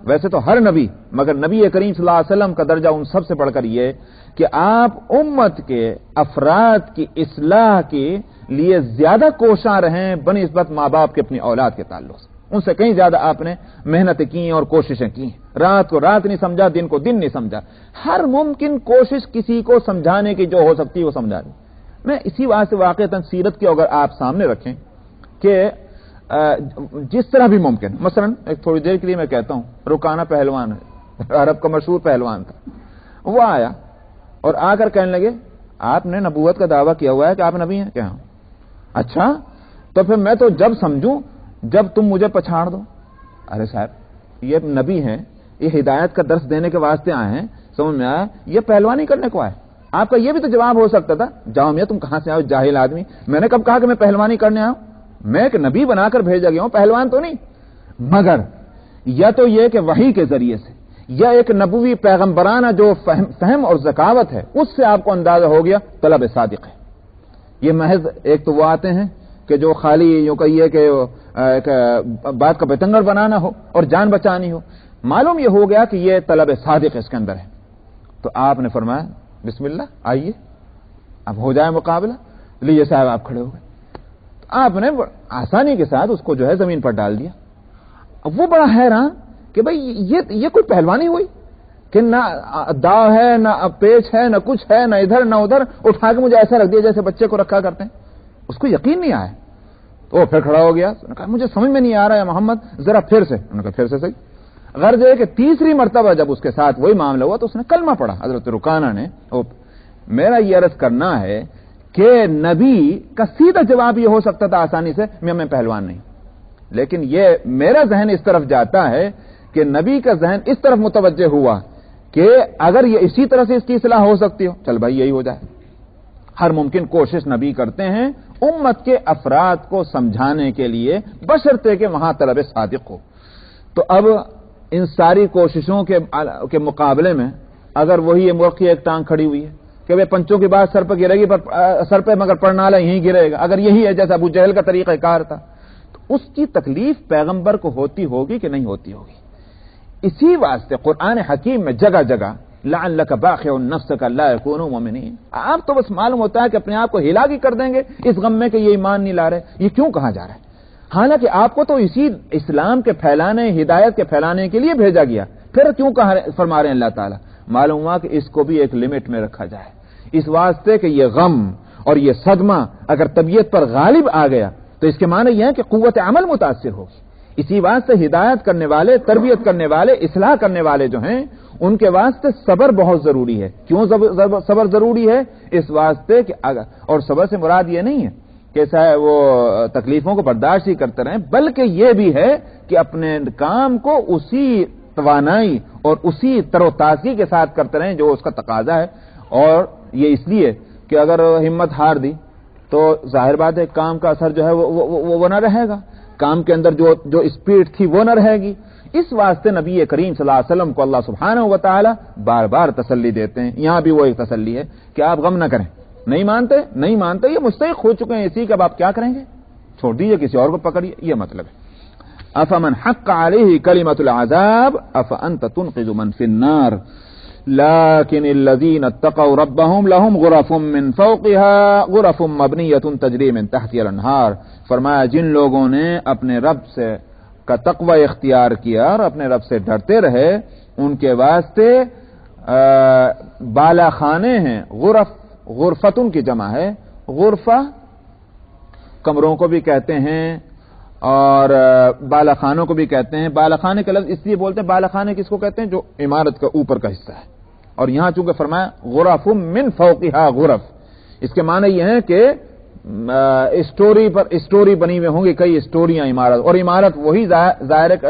ویسے تو ہر نبی، مگر نبی کریم صلی اللہ علیہ وسلم کا درجہ ان سب سے بڑھ کر یہ کہ آپ امت کے افراد کی اصلاح کے لیے زیادہ کوشاں رہیں بنسبت ماں باپ کے اپنی اولاد کے تعلق سے، ان سے کہیں زیادہ آپ نے محنتیں کی اور کوششیں کی، رات کو رات نہیں سمجھا، دن کو دن نہیں سمجھا، ہر ممکن کوشش کسی کو سمجھانے کی جو ہو سکتی ہے وہ سمجھا دی۔ میں اسی واسطے واقعتاً سیرت کی اگر آپ سامنے رکھیں کہ جس طرح بھی ممکن، مثلا ایک تھوڑی دیر کے لیے میں کہتا ہوں رکانہ پہلوان ہے، عرب کا مشہور پہلوان تھا، وہ آیا اور آ کر کہنے لگے آپ نے نبوت کا دعویٰ کیا ہوا ہے کہ آپ نبی ہیں؟ کیا اچھا، تو پھر میں تو جب سمجھوں جب تم مجھے پچھاڑ دو۔ ارے صاحب یہ نبی ہیں، یہ ہدایت کا درس دینے کے واسطے آئے ہیں، سمجھ میں آیا، یہ پہلوانی کرنے کو آئے۔ آپ کا یہ بھی تو جواب ہو سکتا تھا جاؤ میاں تم کہاں سے آؤ جاہل آدمی، میں نے کب کہا کہ میں پہلوانی کرنے آؤں، میں ایک نبی بنا کر بھیجا گیا ہوں، پہلوان تو نہیں۔ مگر یا تو یہ کہ وحی کے ذریعے سے یا ایک نبوی پیغمبرانہ جو فہم اور ذکاوت ہے اس سے آپ کو اندازہ ہو گیا طلب صادق ہے۔ یہ محض ایک تو وہ آتے ہیں کہ جو خالی یوں کہیے کہ ایک بات کا بتنگڑ بنانا ہو اور جان بچانی ہو، معلوم یہ ہو گیا کہ یہ طلب صادق اس کے اندر ہے، تو آپ نے فرمایا بسم اللہ آئیے اب ہو جائے مقابلہ، لیجیے صاحب آپ کھڑے ہو گئے، آپ نے آسانی کے ساتھ اس کو جو ہے زمین پر ڈال دیا۔ اب وہ بڑا حیران کہ بھئی یہ کوئی پہلوانی ہوئی کہ نہ داؤ ہے نہ پیچ ہے نہ کچھ ہے نہ ادھر نہ ادھر، اٹھا کے مجھے ایسا رکھ دیا جیسے بچے کو رکھا کرتے ہیں۔ اس کو یقین نہیں آیا تو وہ پھر کھڑا ہو گیا، کہا مجھے سمجھ میں نہیں آ رہا ہے محمد، ذرا پھر سے۔ انہوں نے کہا پھر سے صحیح۔ غرض ہے کہ تیسری مرتبہ جب اس کے ساتھ وہی معاملہ ہوا تو اس نے کلمہ پڑھا، حضرت رکانہ نے۔ میرا یہ عرض کرنا ہے کہ نبی کا سیدھا جواب یہ ہو سکتا تھا آسانی سے میں پہلوان نہیں، لیکن یہ میرا ذہن اس طرف جاتا ہے کہ نبی کا ذہن اس طرف متوجہ ہوا کہ اگر یہ اسی طرح سے اس کی اصلاح ہو سکتی ہو چل بھائی یہی ہو جائے۔ ہر ممکن کوشش نبی کرتے ہیں امت کے افراد کو سمجھانے کے لیے بشرطے کہ وہاں طلب صادق ہو۔ تو اب ان ساری کوششوں کے مقابلے میں اگر وہی مرغ کی ایک ٹانگ کھڑی ہوئی ہے کہ وہ پنچوں کی بات سر پہ گرے گی، پر سر پہ مگر پرنالا یہیں گرے گا، اگر یہی ہے جیسا ابو جہل کا طریقہ کار تھا، تو اس کی تکلیف پیغمبر کو ہوتی ہوگی کہ نہیں ہوتی ہوگی۔ اسی واسطے قرآن حکیم میں جگہ جگہ لعلک باخع نفسک لا یکونوا مؤمنین، آپ تو بس معلوم ہوتا ہے کہ اپنے آپ کو ہلاک ہی کر دیں گے اس غم میں کہ یہ ایمان نہیں لا رہے، یہ کیوں کہا جا رہا ہے؟ حالانکہ آپ کو تو اسی اسلام کے پھیلانے، ہدایت کے پھیلانے کے لیے بھیجا گیا، پھر کیوں فرما رہے ہیں اللہ تعالیٰ؟ معلوم ہوا کہ اس کو بھی ایک لمٹ میں رکھا جائے، اس واسطے کہ یہ غم اور یہ صدمہ اگر طبیعت پر غالب آ گیا تو اس کے معنی یہ ہے کہ قوت عمل متاثر ہوگی۔ اسی واسطے ہدایت کرنے والے، تربیت کرنے والے، اصلاح کرنے والے جو ہیں ان کے واسطے صبر بہت ضروری ہے۔ کیوں صبر ضروری ہے؟ اس واسطے کہ اور صبر سے مراد یہ نہیں ہے کہ وہ تکلیفوں کو برداشت ہی کرتے رہیں، بلکہ یہ بھی ہے کہ اپنے کام کو اسی توانائی اور اسی تر و تازگی کے ساتھ کرتے رہیں جو اس کا تقاضا ہے. اور یہ اس لیے کہ اگر ہمت ہار دی تو ظاہر بات ہے کام کا اثر جو ہے وہ نہ رہے گا، کام کے اندر جو اسپیڈ تھی وہ نہ رہے گی. اس واسطے نبی کریم صلی اللہ علیہ وسلم کو اللہ سبحانہ و تعالی بار بار تسلی دیتے ہیں. یہاں بھی وہ ایک تسلی ہے کہ آپ غم نہ کریں، نہیں مانتے یہ مستحق ہو چکے ہیں اسی کا، اب آپ کیا کریں گے، چھوڑ دیجئے کسی اور کو پکڑیے، یہ مطلب ہے. افمن حق علیہ کلمۃ العذاب افانت تنقذ من فی النار لكن الذين اتقوا ربهم لهم غرف من فوقها غرف مبنية تجري من تحتها الانهار. فرمایا جن لوگوں نے اپنے رب سے کا تقوی اختیار کیا اور اپنے رب سے ڈرتے رہے ان کے واسطے بالا خانے ہیں. غرفتن کی جمع ہے، غرفہ کمروں کو بھی کہتے ہیں اور بالا خانوں کو بھی کہتے ہیں. بالا خانے کا لفظ اس لیے بولتے ہیں، بالا خانے کس کو کہتے ہیں جو عمارت کا اوپر کا حصہ ہے. اور یہاں چونکہ فرمایا غرف من فوقها غرف، اس کے معنی یہ ہے کہ اسٹوری بنی ہوئی ہوں گی، کئی اسٹوریاں عمارت، اور عمارت وہی ظاہر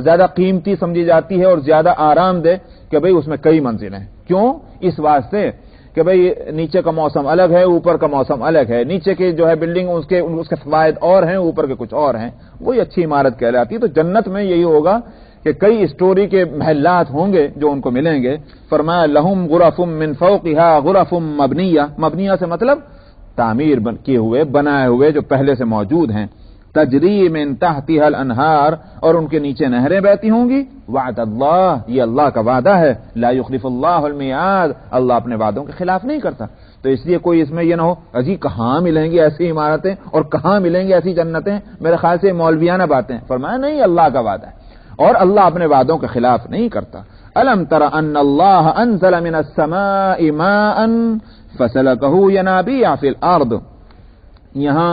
زیادہ قیمتی سمجھی جاتی ہے اور زیادہ آرام دہ کہ بھئی اس میں کئی منزلیں. کیوں؟ اس واسطے کہ بھئی نیچے کا موسم الگ ہے، اوپر کا موسم الگ ہے، نیچے کی جو ہے بلڈنگ اس کے فوائد اور ہیں، اوپر کے کچھ اور ہیں، وہی اچھی عمارت کہلاتی ہے. تو جنت میں یہی ہوگا کہ کئی اسٹوری کے محلات ہوں گے جو ان کو ملیں گے. فرمایا لہم غرف من فوقها غرف مبنیہ، مبنیہ سے مطلب تعمیر کیے ہوئے، بنائے ہوئے جو پہلے سے موجود ہیں. تجری من تحتها الانہار، اور ان کے نیچے نہریں بہتی ہوں گی. وعد اللہ، یہ اللہ کا وعدہ ہے. لا یخلف اللہ المیعاد، اللہ اپنے وعدوں کے خلاف نہیں کرتا. تو اس لیے کوئی اس میں یہ نہ ہو اجی کہاں ملیں گی ایسی عمارتیں اور کہاں ملیں گی ایسی جنتیں، میرے خیال سے مولویانہ باتیں. فرمایا نہیں، اللہ کا وعدہ ہے اور اللہ اپنے وعدوں کے خلاف نہیں کرتا. الم تر ان اللہ انزل من السماء ماء فسلكه ينابيع في الارض. یہاں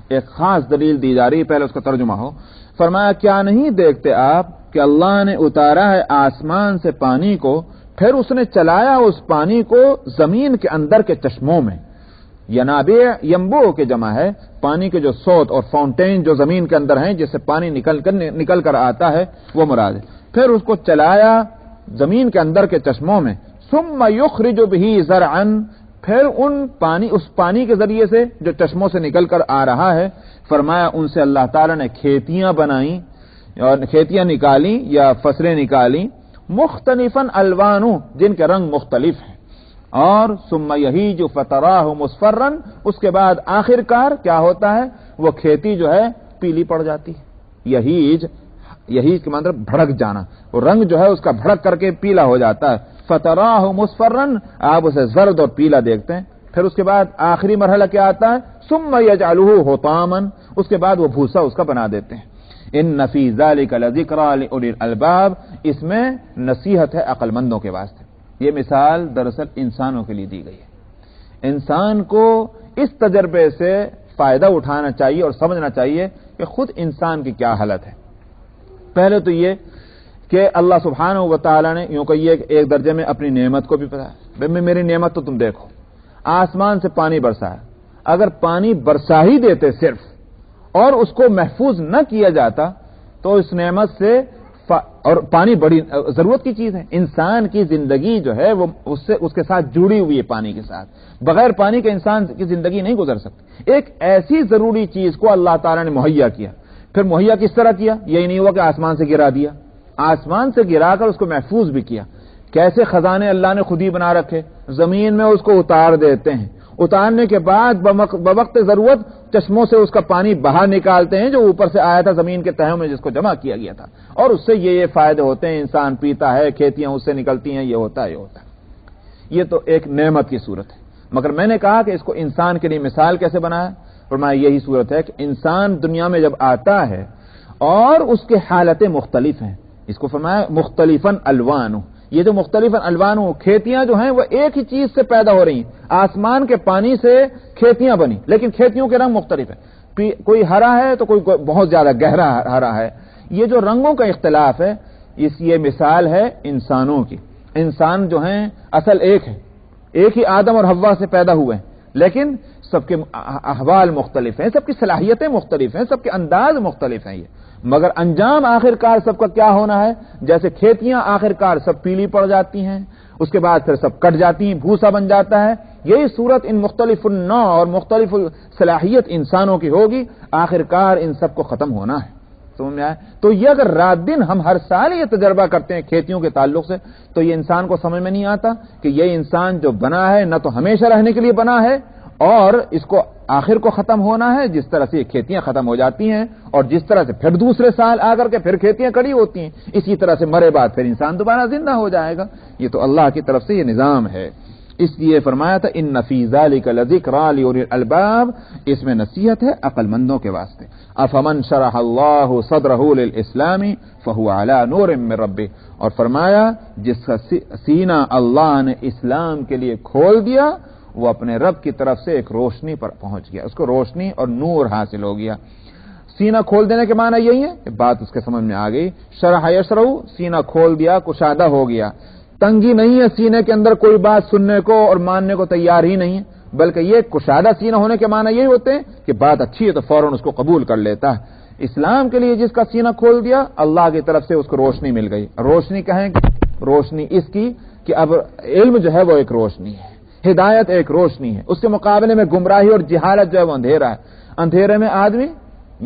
ایک خاص دلیل دی جا رہی، پہلے اس کا ترجمہ ہو. فرمایا کیا نہیں دیکھتے آپ کہ اللہ نے اتارا ہے آسمان سے پانی کو، پھر اس نے چلایا اس پانی کو زمین کے اندر کے چشموں میں. ینابیع ینبوع کے جمع ہے، پانی کے جو سوت اور فاؤنٹین جو زمین کے اندر ہیں جس سے پانی نکل کر آتا ہے وہ مراد ہے. پھر اس کو چلایا زمین کے اندر کے چشموں میں. ثم یخرج به زرعا، پھر اس پانی کے ذریعے سے جو چشموں سے نکل کر آ رہا ہے، فرمایا ان سے اللہ تعالیٰ نے کھیتیاں بنائیں اور کھیتیاں نکالیں یا فصلیں نکالیں. مختلفاً الوانو، جن کے رنگ مختلف ہیں. اور ثم یہیج فتراہ مصفرا، اس کے بعد آخر کار کیا ہوتا ہے، وہ کھیتی جو ہے پیلی پڑ جاتی ہے. یہیج کے مطلب بھڑک جانا، وہ رنگ جو ہے اس کا بھڑک کر کے پیلا ہو جاتا ہے. فتراہ مصفرا، آپ اسے زرد اور پیلا دیکھتے ہیں. پھر اس کے بعد آخری مرحلہ کیا آتا ہے، ثم یجعلہ حطاما، اس کے بعد وہ بھوسا اس کا بنا دیتے ہیں. ان فی ذلک لذکری لاولی الالباب، اس میں نصیحت ہے عقل مندوں کے واسطے. یہ مثال دراصل انسانوں کے لیے دی گئی ہے. انسان کو اس تجربے سے فائدہ اٹھانا چاہیے اور سمجھنا چاہیے کہ خود انسان کی کیا حالت ہے. پہلے تو یہ کہ اللہ سبحانہ و تعالیٰ نے یوں کہیے ایک درجے میں اپنی نعمت کو بھی پتا ہے. میری نعمت تو تم دیکھو، آسمان سے پانی برسا ہے. اگر پانی برسا ہی دیتے صرف اور اس کو محفوظ نہ کیا جاتا تو اس نعمت سے، اور پانی بڑی ضرورت کی چیز ہے، انسان کی زندگی جو ہے وہ اس کے ساتھ جڑی ہوئی ہے. پانی کے ساتھ بغیر پانی کے انسان کی زندگی نہیں گزر سکتی. ایک ایسی ضروری چیز کو اللہ تعالیٰ نے مہیا کیا. پھر مہیا کس طرح کیا؟ یہی نہیں ہوا کہ آسمان سے گرا دیا، آسمان سے گرا کر اس کو محفوظ بھی کیا. کیسے خزانے اللہ نے خود ہی بنا رکھے، زمین میں اس کو اتار دیتے ہیں. اتارنے کے بعد بوقت ضرورت چشموں سے اس کا پانی باہر نکالتے ہیں جو اوپر سے آیا تھا زمین کے تہوں میں جس کو جمع کیا گیا تھا، اور اس سے یہ فائدے ہوتے ہیں. انسان پیتا ہے، کھیتیاں اس سے نکلتی ہیں، یہ ہوتا ہے. یہ تو ایک نعمت کی صورت ہے. مگر میں نے کہا کہ اس کو انسان کے لیے مثال کیسے بنایا؟ فرمایا یہی صورت ہے کہ انسان دنیا میں جب آتا ہے اور اس کے حالتیں مختلف ہیں. اس کو فرمایا مختلفاً الوان. یہ جو مختلفاً الوان کھیتیاں جو ہیں وہ ایک ہی چیز سے پیدا ہو رہی ہیں. آسمان کے پانی سے کھیتیاں بنی، لیکن کھیتیوں کے رنگ مختلف ہیں. کوئی ہرا ہے تو کوئی بہت زیادہ گہرا ہرا ہے. یہ جو رنگوں کا اختلاف ہے، یہ مثال ہے انسانوں کی. انسان جو ہیں اصل ایک ہے، ایک ہی آدم اور حوا سے پیدا ہوئے ہیں، لیکن سب کے احوال مختلف ہیں، سب کی صلاحیتیں مختلف ہیں، سب کے انداز مختلف ہیں، یہ مگر انجام آخرکار سب کا کیا ہونا ہے؟ جیسے کھیتیاں آخرکار سب پیلی پڑ جاتی ہیں، اس کے بعد پھر سب کٹ جاتی ہیں، بھوسا بن جاتا ہے، یہی صورت ان مختلف النوع اور مختلف صلاحیت انسانوں کی ہوگی، آخرکار ان سب کو ختم ہونا ہے۔ سمجھ میں آئے؟ تو یہ اگر رات دن ہم ہر سال یہ تجربہ کرتے ہیں کھیتیوں کے تعلق سے، تو یہ انسان کو سمجھ میں نہیں آتا کہ یہ انسان جو بنا ہے نہ تو ہمیشہ رہنے کے لیے بنا ہے، اور اس کو آخر کو ختم ہونا ہے، جس طرح سے یہ کھیتیاں ختم ہو جاتی ہیں اور جس طرح سے پھر دوسرے سال آ کر کے پھر کھیتیاں کڑی ہوتی ہیں، اسی طرح سے مرے بعد پھر انسان دوبارہ زندہ ہو جائے گا۔ یہ تو اللہ کی طرف سے یہ نظام ہے، اس لیے فرمایا تھا ان فی ذلک لذکری لاولی الالباب، اس میں نصیحت ہے عقل مندوں کے واسطے۔ افمن شرح اللہ صدرہ للاسلام فہو علی نور من ربہ، اور فرمایا جس کا سینہ اللہ نے اسلام کے لیے کھول دیا وہ اپنے رب کی طرف سے ایک روشنی پر پہنچ گیا، اس کو روشنی اور نور حاصل ہو گیا۔ سینہ کھول دینے کے معنی یہی ہے کہ بات اس کے سمجھ میں آ گئی، شرح یشرح، سینہ کھول دیا، کشادہ ہو گیا، تنگی نہیں ہے سینے کے اندر، کوئی بات سننے کو اور ماننے کو تیار ہی نہیں ہے، بلکہ یہ کشادہ سینہ ہونے کے معنی یہی ہوتے ہیں کہ بات اچھی ہے تو فوراً اس کو قبول کر لیتا ہے۔ اسلام کے لیے جس کا سینہ کھول دیا اللہ کی طرف سے اس کو روشنی مل گئی۔ روشنی کہیں کہ روشنی اس کی کہ اب علم جو ہے وہ ایک روشنی ہے، ہدایت ایک روشنی ہے، اس کے مقابلے میں گمراہی اور جہالت جو ہے وہ اندھیرا ہے۔ اندھیرے میں آدمی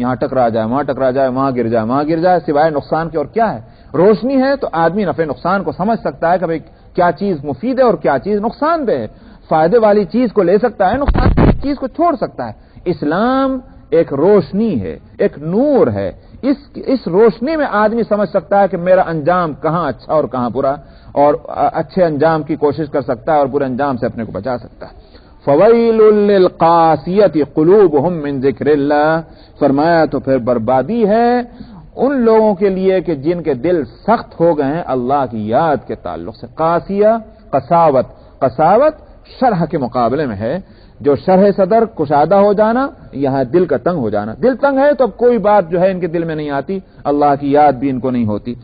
یہاں ٹکرا جائے، وہاں ٹکرا جائے، وہاں گر جائے، وہاں گر جائے، سوائے نقصان کے اور کیا ہے؟ روشنی ہے تو آدمی نفع نقصان کو سمجھ سکتا ہے کہ بھئی کیا چیز مفید ہے اور کیا چیز نقصان دہ ہے، فائدے والی چیز کو لے سکتا ہے، نقصان والی چیز کو چھوڑ سکتا ہے۔ اسلام ایک روشنی ہے، ایک نور ہے، اس روشنی میں آدمی سمجھ سکتا ہے کہ میرا انجام کہاں اچھا اور کہاں برا، اور اچھے انجام کی کوشش کر سکتا ہے اور برے انجام سے اپنے کو بچا سکتا ہے۔ فویل للقاسیۃ قلوبہم من ذکر اللہ، فرمایا تو پھر بربادی ہے ان لوگوں کے لیے کہ جن کے دل سخت ہو گئے ہیں اللہ کی یاد کے تعلق سے۔ قاسیہ قساوت، قساوت شرح کے مقابلے میں ہے، جو شرح صدر کشادہ ہو جانا، یہاں دل کا تنگ ہو جانا، دل تنگ ہے تو اب کوئی بات جو ہے ان کے دل میں نہیں آتی، اللہ کی یاد بھی ان کو نہیں ہوتی۔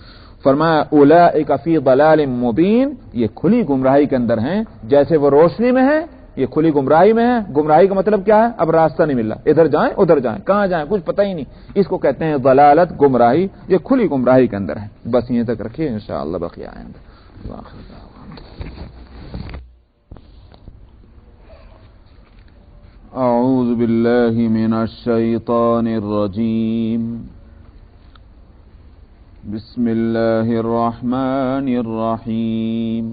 فرمایا اولئک فی ضلال مبین، یہ کھلی گمراہی کے اندر ہیں، جیسے وہ روشنی میں ہے یہ کھلی گمراہی میں ہے۔ گمراہی کا مطلب کیا ہے؟ اب راستہ نہیں مل رہا، ادھر جائیں ادھر جائیں، کہاں جائیں کچھ پتہ ہی نہیں، اس کو کہتے ہیں ضلالت، گمراہی، یہ کھلی گمراہی کے اندر ہے۔ بس یہیں تک رکھیے، انشاءاللہ بقیہ آئندہ۔ اعوذ باللہ من الشیطان الرجیم، بسم اللہ الرحمن الرحیم۔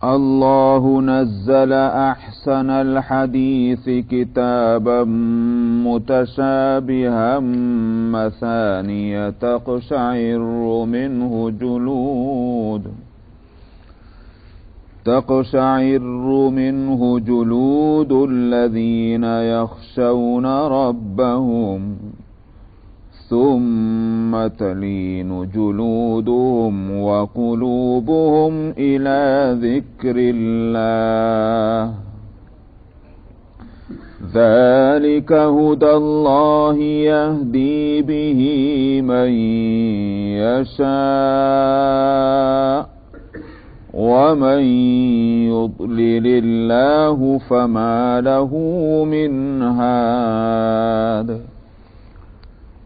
اللہ نزل احسن الحدیث کتابا متشابہا مثانیہ تقشعر منہ جلود الذین یخشون ربهم ثم تلين جلودهم وقلوبهم إلى ذكر الله ذلك هدى الله يهدي به من يشاء ومن يضلل الله فما له من هاد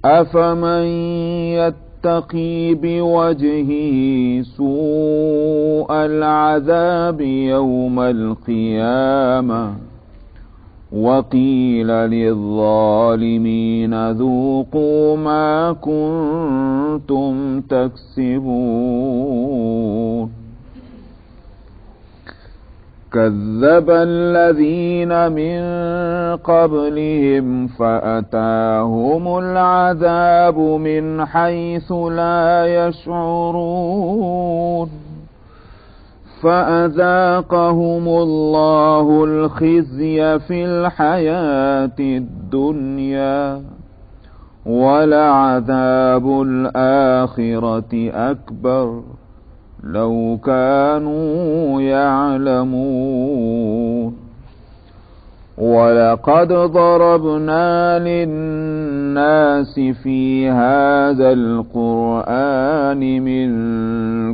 أفمن يتقي بوجهه سوء العذاب يوم القيامة وقيل للظالمين ذوقوا ما كنتم تكسبون كذب الذين من قبلهم فأتاهم العذاب من حيث لا يشعرون فأذاقهم الله الخزي في الحياة الدنيا ولعذاب الآخرة أكبر لو كانوا يعلمون ولقد ضربنا للناس في هذا القرآن من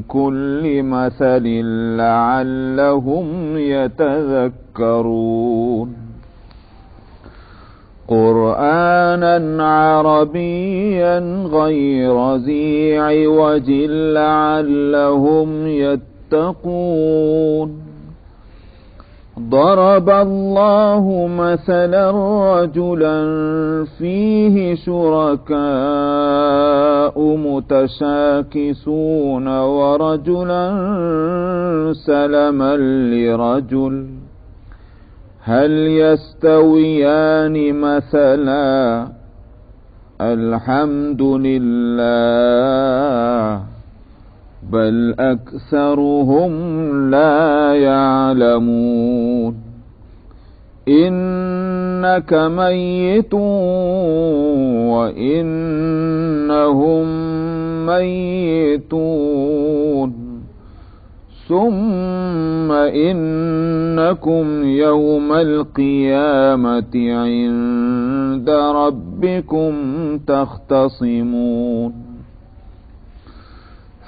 كل مثل لعلهم يتذكرون يتفكرون قرآنا عربيا غير ذي عوج لعلهم يتقون ضرب الله مثلا رجلا فيه شركاء متشاكسون ورجلا سلما لرجل هل يستويان مثلا الحمد لله بل أكثرهم لا يعلمون إنك ميت وإنهم ميتون ثم إنكم يوم القيامة عند ربكم تختصمون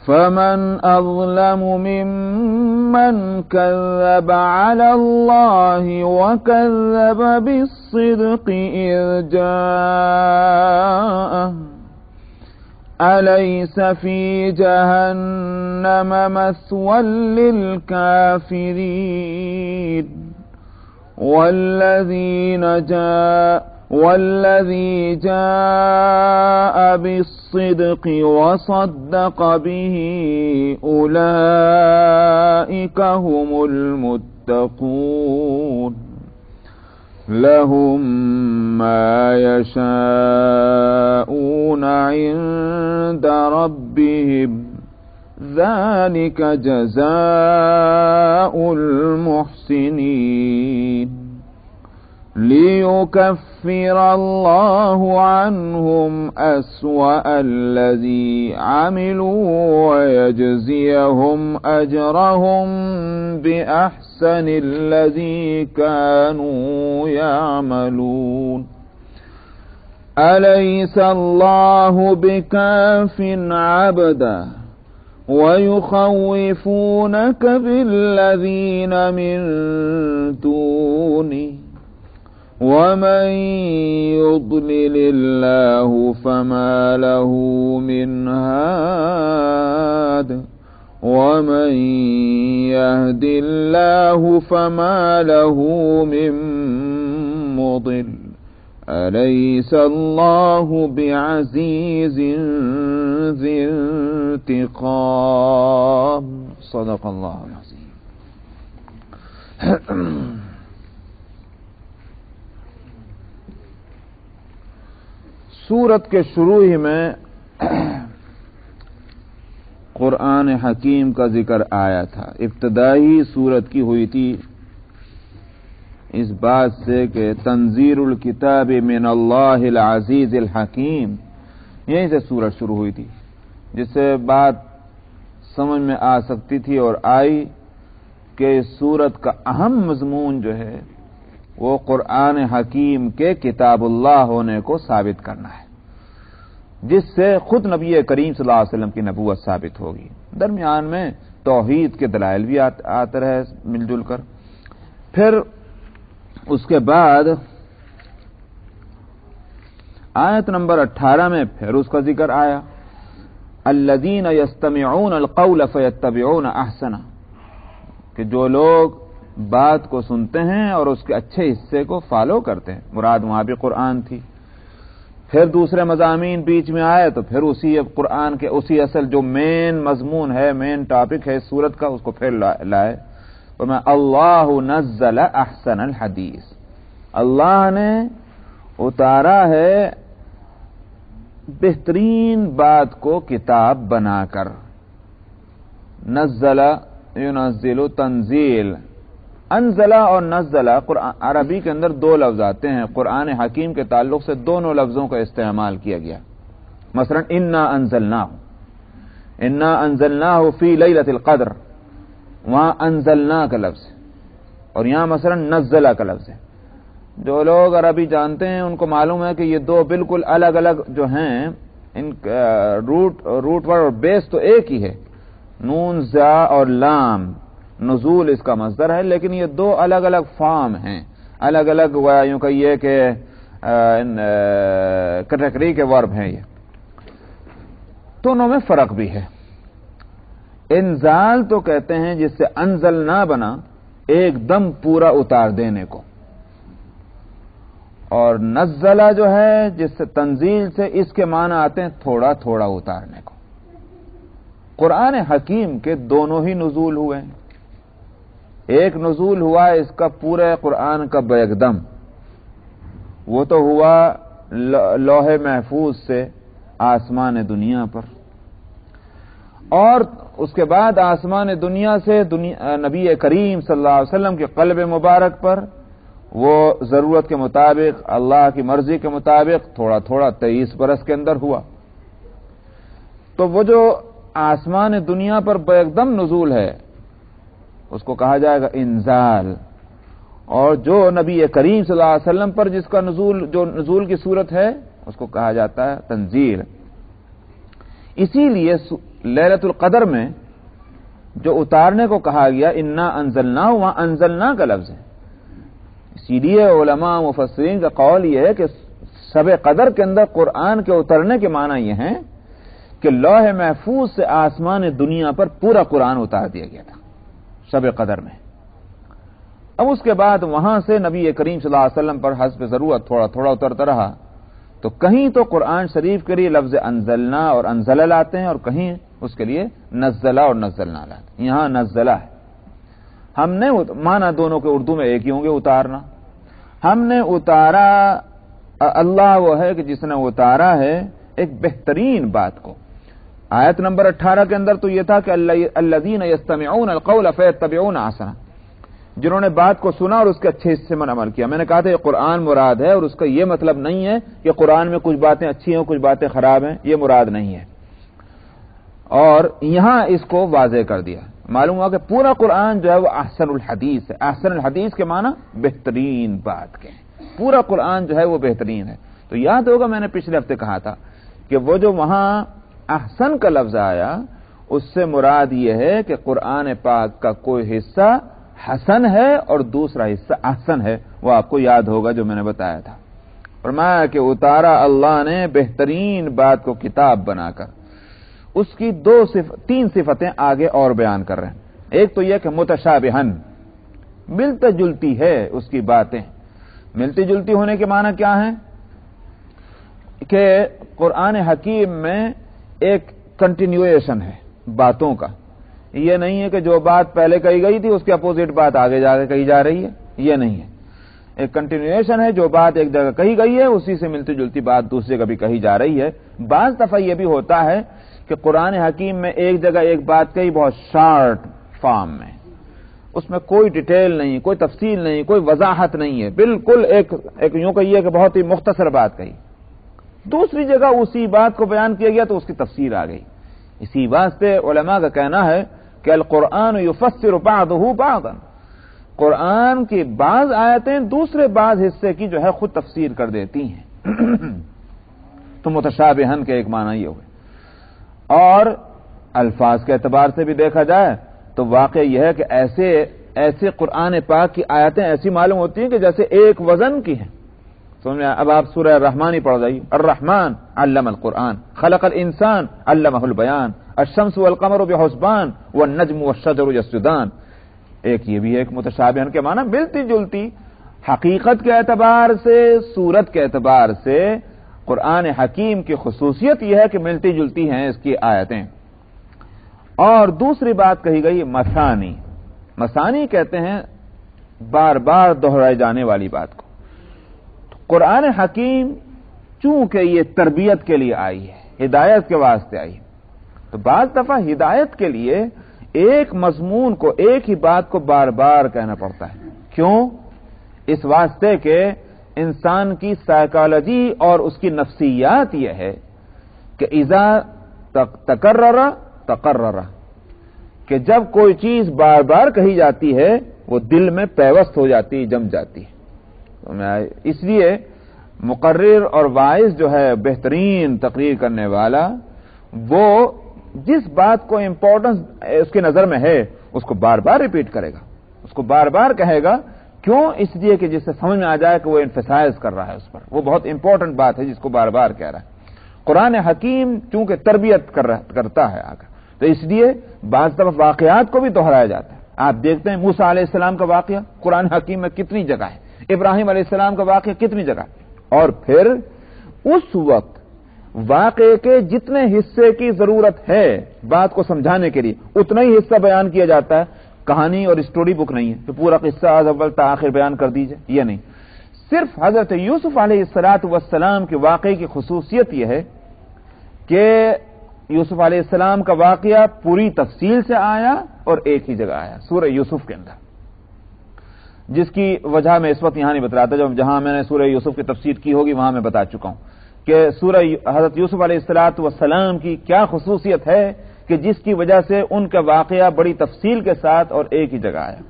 فمن أظلم ممن كذب على الله وكذب بالصدق إذ جاءه أليس في جهنم مثوى للكافرين والذي جاء بالصدق وصدق به أولئك هم المتقون لهم ما يشاءون عند ربهم ذلك جزاء المحسنين ليكفر الله عنهم أسوأ الذي عملوا ويجزيهم أجرهم بأحسن الذي كانوا يعملون أليس الله بكاف عبده ويخوفونك بالذين من دونه ومن يضلل الله فما له من هاد ومن يهد الله فما له من مضل أليس الله بعزيز ذي انتقام صدق الله العظيم. سورت کے شروع ہی میں قرآن حکیم کا ذکر آیا تھا. ابتدائی سورت کی ہوئی تھی اس بات سے کہ تنزیل الکتاب من اللہ العزیز الحکیم، یہیں سے سورت شروع ہوئی تھی، جس سے بات سمجھ میں آ سکتی تھی اور آئی کہ سورت کا اہم مضمون جو ہے وہ قرآن حکیم کے کتاب اللہ ہونے کو ثابت کرنا ہے، جس سے خود نبی کریم صلی اللہ علیہ وسلم کی نبوت ثابت ہوگی. درمیان میں توحید کے دلائل بھی آتے رہے مل جل کر. پھر اس کے بعد آیت نمبر 18 میں پھر اس کا ذکر آیا، الذین یستمعون القول فیتبعون احسنہ، کہ جو لوگ بات کو سنتے ہیں اور اس کے اچھے حصے کو فالو کرتے ہیں. مراد وہاں بھی قرآن تھی. پھر دوسرے مضامین بیچ میں آئے تو پھر اسی قرآن کے اسی اصل جو مین مضمون ہے، مین ٹاپک ہے سورت کا، اس کو پھر لائے. تو میں اللہ نزل احسن الحدیث، اللہ نے اتارا ہے بہترین بات کو کتاب بنا کر. نزل ينزل تنزیل، انزلہ اور نزلہ عربی کے اندر دو لفظ آتے ہیں. قرآن حکیم کے تعلق سے دونوں لفظوں کا استعمال کیا گیا. مثلا انا انزلناہ فی لیلۃ القدر، وہاں انزلنا کا لفظ ہے، اور یہاں مثلا نزلہ کا لفظ ہے. جو لوگ عربی جانتے ہیں ان کو معلوم ہے کہ یہ دو بالکل الگ الگ جو ہیں، ان روٹ ورڈ اور بیس تو ایک ہی ہے. نون زا اور لام نزول اس کا مصدر ہے، لیکن یہ دو الگ الگ فارم ہیں، الگ الگ یوں کہیے کہ کیٹیگری کے ورب ہیں، یہ دونوں میں فرق بھی ہے۔ انزال تو کہتے ہیں جس سے انزلنا بنا، ایک دم پورا اتار دینے کو، اور نزلہ جو ہے جس سے تنزیل سے اس کے معنی آتے ہیں تھوڑا تھوڑا اتارنے کو۔ قرآن حکیم کے دونوں ہی نزول ہوئے ہیں، ایک نزول ہوا اس کا پورے قرآن کا بیکدم، وہ تو ہوا لوح محفوظ سے آسمان دنیا پر، اور اس کے بعد آسمان دنیا سے نبی کریم صلی اللہ علیہ وسلم کے قلب مبارک پر وہ ضرورت کے مطابق، اللہ کی مرضی کے مطابق تھوڑا تھوڑا 23 برس کے اندر ہوا۔ تو وہ جو آسمان دنیا پر بیکدم نزول ہے اس کو کہا جائے گا انزال، اور جو نبی کریم صلی اللہ علیہ وسلم پر جس کا نزول کی صورت ہے اس کو کہا جاتا ہے تنزیل۔ اسی لیے لیلۃ القدر میں جو اتارنے کو کہا گیا انا انزلنا، وہاں انزلنا کا لفظ ہے۔ اسی لیے علماء مفسرین کا قول یہ ہے کہ شب قدر کے اندر قرآن کے اترنے کے معنی یہ ہیں کہ لوح محفوظ سے آسمان دنیا پر پورا قرآن اتار دیا گیا تھا شب قدر میں۔ اب اس کے بعد وہاں سے نبی کریم صلی اللہ علیہ وسلم پر حسب ضرورت تھوڑا تھوڑا اترتا رہا، تو کہیں تو قرآن شریف کے لیے لفظ انزلنا اور انزلہ لاتے ہیں، اور کہیں اس کے لیے نزلہ اور نزلنا لاتے ہیں۔ یہاں نزلہ ہے، ہم نے مانا دونوں کے اردو میں ایک ہی ہوں گے، اتارنا۔ ہم نے اتارا، اللہ وہ ہے کہ جس نے اتارا ہے ایک بہترین بات کو۔ آیت نمبر 18 کے اندر تو یہ تھا کہ الذین یستمعون القول فیتبعون احسنہ، جنہوں نے بات کو سنا اور اس کے اچھے حصے میں عمل کیا۔ میں نے کہا تھا یہ قرآن مراد ہے، اور اس کا یہ مطلب نہیں ہے کہ قرآن میں کچھ باتیں اچھی ہیں کچھ باتیں خراب ہیں، یہ مراد نہیں ہے۔ اور یہاں اس کو واضح کر دیا، معلوم ہوا کہ پورا قرآن جو ہے وہ احسن الحدیث ہے۔ احسن الحدیث کے معنی بہترین بات کے، پورا قرآن جو ہے وہ بہترین ہے۔ تو یاد ہوگا میں نے پچھلے ہفتے کہا تھا کہ وہ جو وہاں احسن کا لفظ آیا اس سے مراد یہ ہے کہ قرآن پاک کا کوئی حصہ حسن ہے اور دوسرا حصہ احسن ہے، وہ آپ کو یاد ہوگا جو میں نے بتایا تھا۔ فرمایا کہ اتارا اللہ نے بہترین بات کو کتاب بنا کر۔ اس کی تین صفتیں آگے اور بیان کر رہے ہیں۔ ایک تو یہ کہ متشابہن، ملتی جلتی ہے اس کی باتیں۔ ملتی جلتی ہونے کے معنی کیا ہیں؟ کہ قرآن حکیم میں ایک کنٹینیویشن ہے باتوں کا، یہ نہیں ہے کہ جو بات پہلے کہی گئی تھی اس کے اپوزٹ بات آگے جا کے کہی جا رہی ہے، یہ نہیں ہے۔ ایک کنٹینیویشن ہے، جو بات ایک جگہ کہی گئی ہے اسی سے ملتی جلتی بات دوسری جگہ بھی کہی جا رہی ہے۔ بعض دفعہ یہ بھی ہوتا ہے کہ قرآن حکیم میں ایک جگہ ایک بات کہی بہت شارٹ فارم میں، اس میں کوئی ڈیٹیل نہیں، کوئی تفصیل نہیں، کوئی وضاحت نہیں ہے، بالکل ایک یوں کہیے کہ بہت ہی مختصر بات کہی۔ دوسری جگہ اسی بات کو بیان کیا گیا تو اس کی تفسیر آ گئی۔ اسی واسطے علماء کا کہنا ہے کہ القرآن یفسر بعضہ بعضا، قرآن کی بعض آیتیں دوسرے بعض حصے کی جو ہے خود تفسیر کر دیتی ہیں۔ تو متشابہن کے ایک معنی یہ ہوئے۔ اور الفاظ کے اعتبار سے بھی دیکھا جائے تو واقع یہ ہے کہ ایسے قرآن پاک کی آیتیں ایسی معلوم ہوتی ہیں کہ جیسے ایک وزن کی ہیں۔ سمجھے؟ اب آپ سورہ الرحمن ہی پڑھ جائیے، الرحمن علم القرآن خلق الانسان علمہ البیان الشمس والقمر بحسبان والنجم والشجر یسجدان۔ ایک یہ بھی ایک متشابہن کے معنی ملتی جلتی، حقیقت کے اعتبار سے، صورت کے اعتبار سے قرآن حکیم کی خصوصیت یہ ہے کہ ملتی جلتی ہیں اس کی آیتیں۔ اور دوسری بات کہی گئی مثانی، مثانی کہتے ہیں بار بار دہرائے جانے والی بات کو۔ قرآن حکیم چونکہ یہ تربیت کے لیے آئی ہے، ہدایت کے واسطے آئی، تو بعض دفعہ ہدایت کے لیے ایک مضمون کو، ایک ہی بات کو بار بار کہنا پڑتا ہے۔ کیوں؟ اس واسطے کہ انسان کی سائیکالوجی اور اس کی نفسیات یہ ہے کہ اذا تقرر، کہ جب کوئی چیز بار بار کہی جاتی ہے وہ دل میں پیوست ہو جاتی، جم جاتی ہے۔ اس لیے مقرر اور واعظ جو ہے بہترین تقریر کرنے والا، وہ جس بات کو امپورٹنس اس کی نظر میں ہے اس کو بار بار ریپیٹ کرے گا، اس کو بار بار کہے گا. کیوں؟ اس لیے کہ جس سے سمجھ میں آ جائے کہ وہ انفسائز کر رہا ہے اس پر، وہ بہت امپورٹنٹ بات ہے جس کو بار بار کہہ رہا ہے. قرآن حکیم چونکہ تربیت کرتا ہے آگے، تو اس لیے بعض دفعہ واقعات کو بھی دہرایا جاتا ہے. آپ دیکھتے ہیں موسیٰ علیہ السلام کا واقعہ قرآن حکیم میں کتنی جگہ ہے، ابراہیم علیہ السلام کا واقعہ کتنی جگہ ہے، اور پھر اس وقت واقعے کے جتنے حصے کی ضرورت ہے بات کو سمجھانے کے لیے اتنا ہی حصہ بیان کیا جاتا ہے. کہانی اور اسٹوری بک نہیں ہے کہ پورا قصہ از اول تا آخر بیان کر دیجئے، یہ نہیں. صرف حضرت یوسف علیہ السلام کے واقعے کی خصوصیت یہ ہے کہ یوسف علیہ السلام کا واقعہ پوری تفصیل سے آیا اور ایک ہی جگہ آیا، سورہ یوسف کے اندر، جس کی وجہ میں اس وقت یہاں نہیں بتلاتا. جہاں میں نے سورہ یوسف کی تفسیر کی ہوگی وہاں میں بتا چکا ہوں کہ سورہ حضرت یوسف علیہ السلام کی کیا خصوصیت ہے کہ جس کی وجہ سے ان کا واقعہ بڑی تفصیل کے ساتھ اور ایک ہی جگہ آیا.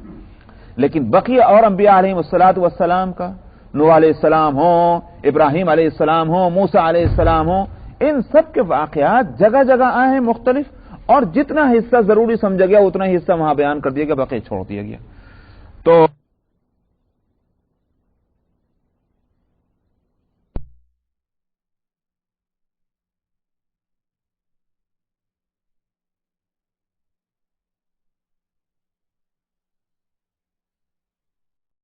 لیکن بقیہ اور انبیاء علیہ السلام کا، نوح علیہ السلام ہوں، ابراہیم علیہ السلام ہوں، موسیٰ علیہ السلام ہوں، ان سب کے واقعات جگہ جگہ آئے ہیں مختلف، اور جتنا حصہ ضروری سمجھا گیا اتنا ہی حصہ وہاں بیان کر دیا گیا، باقی چھوڑ دیا گیا. تو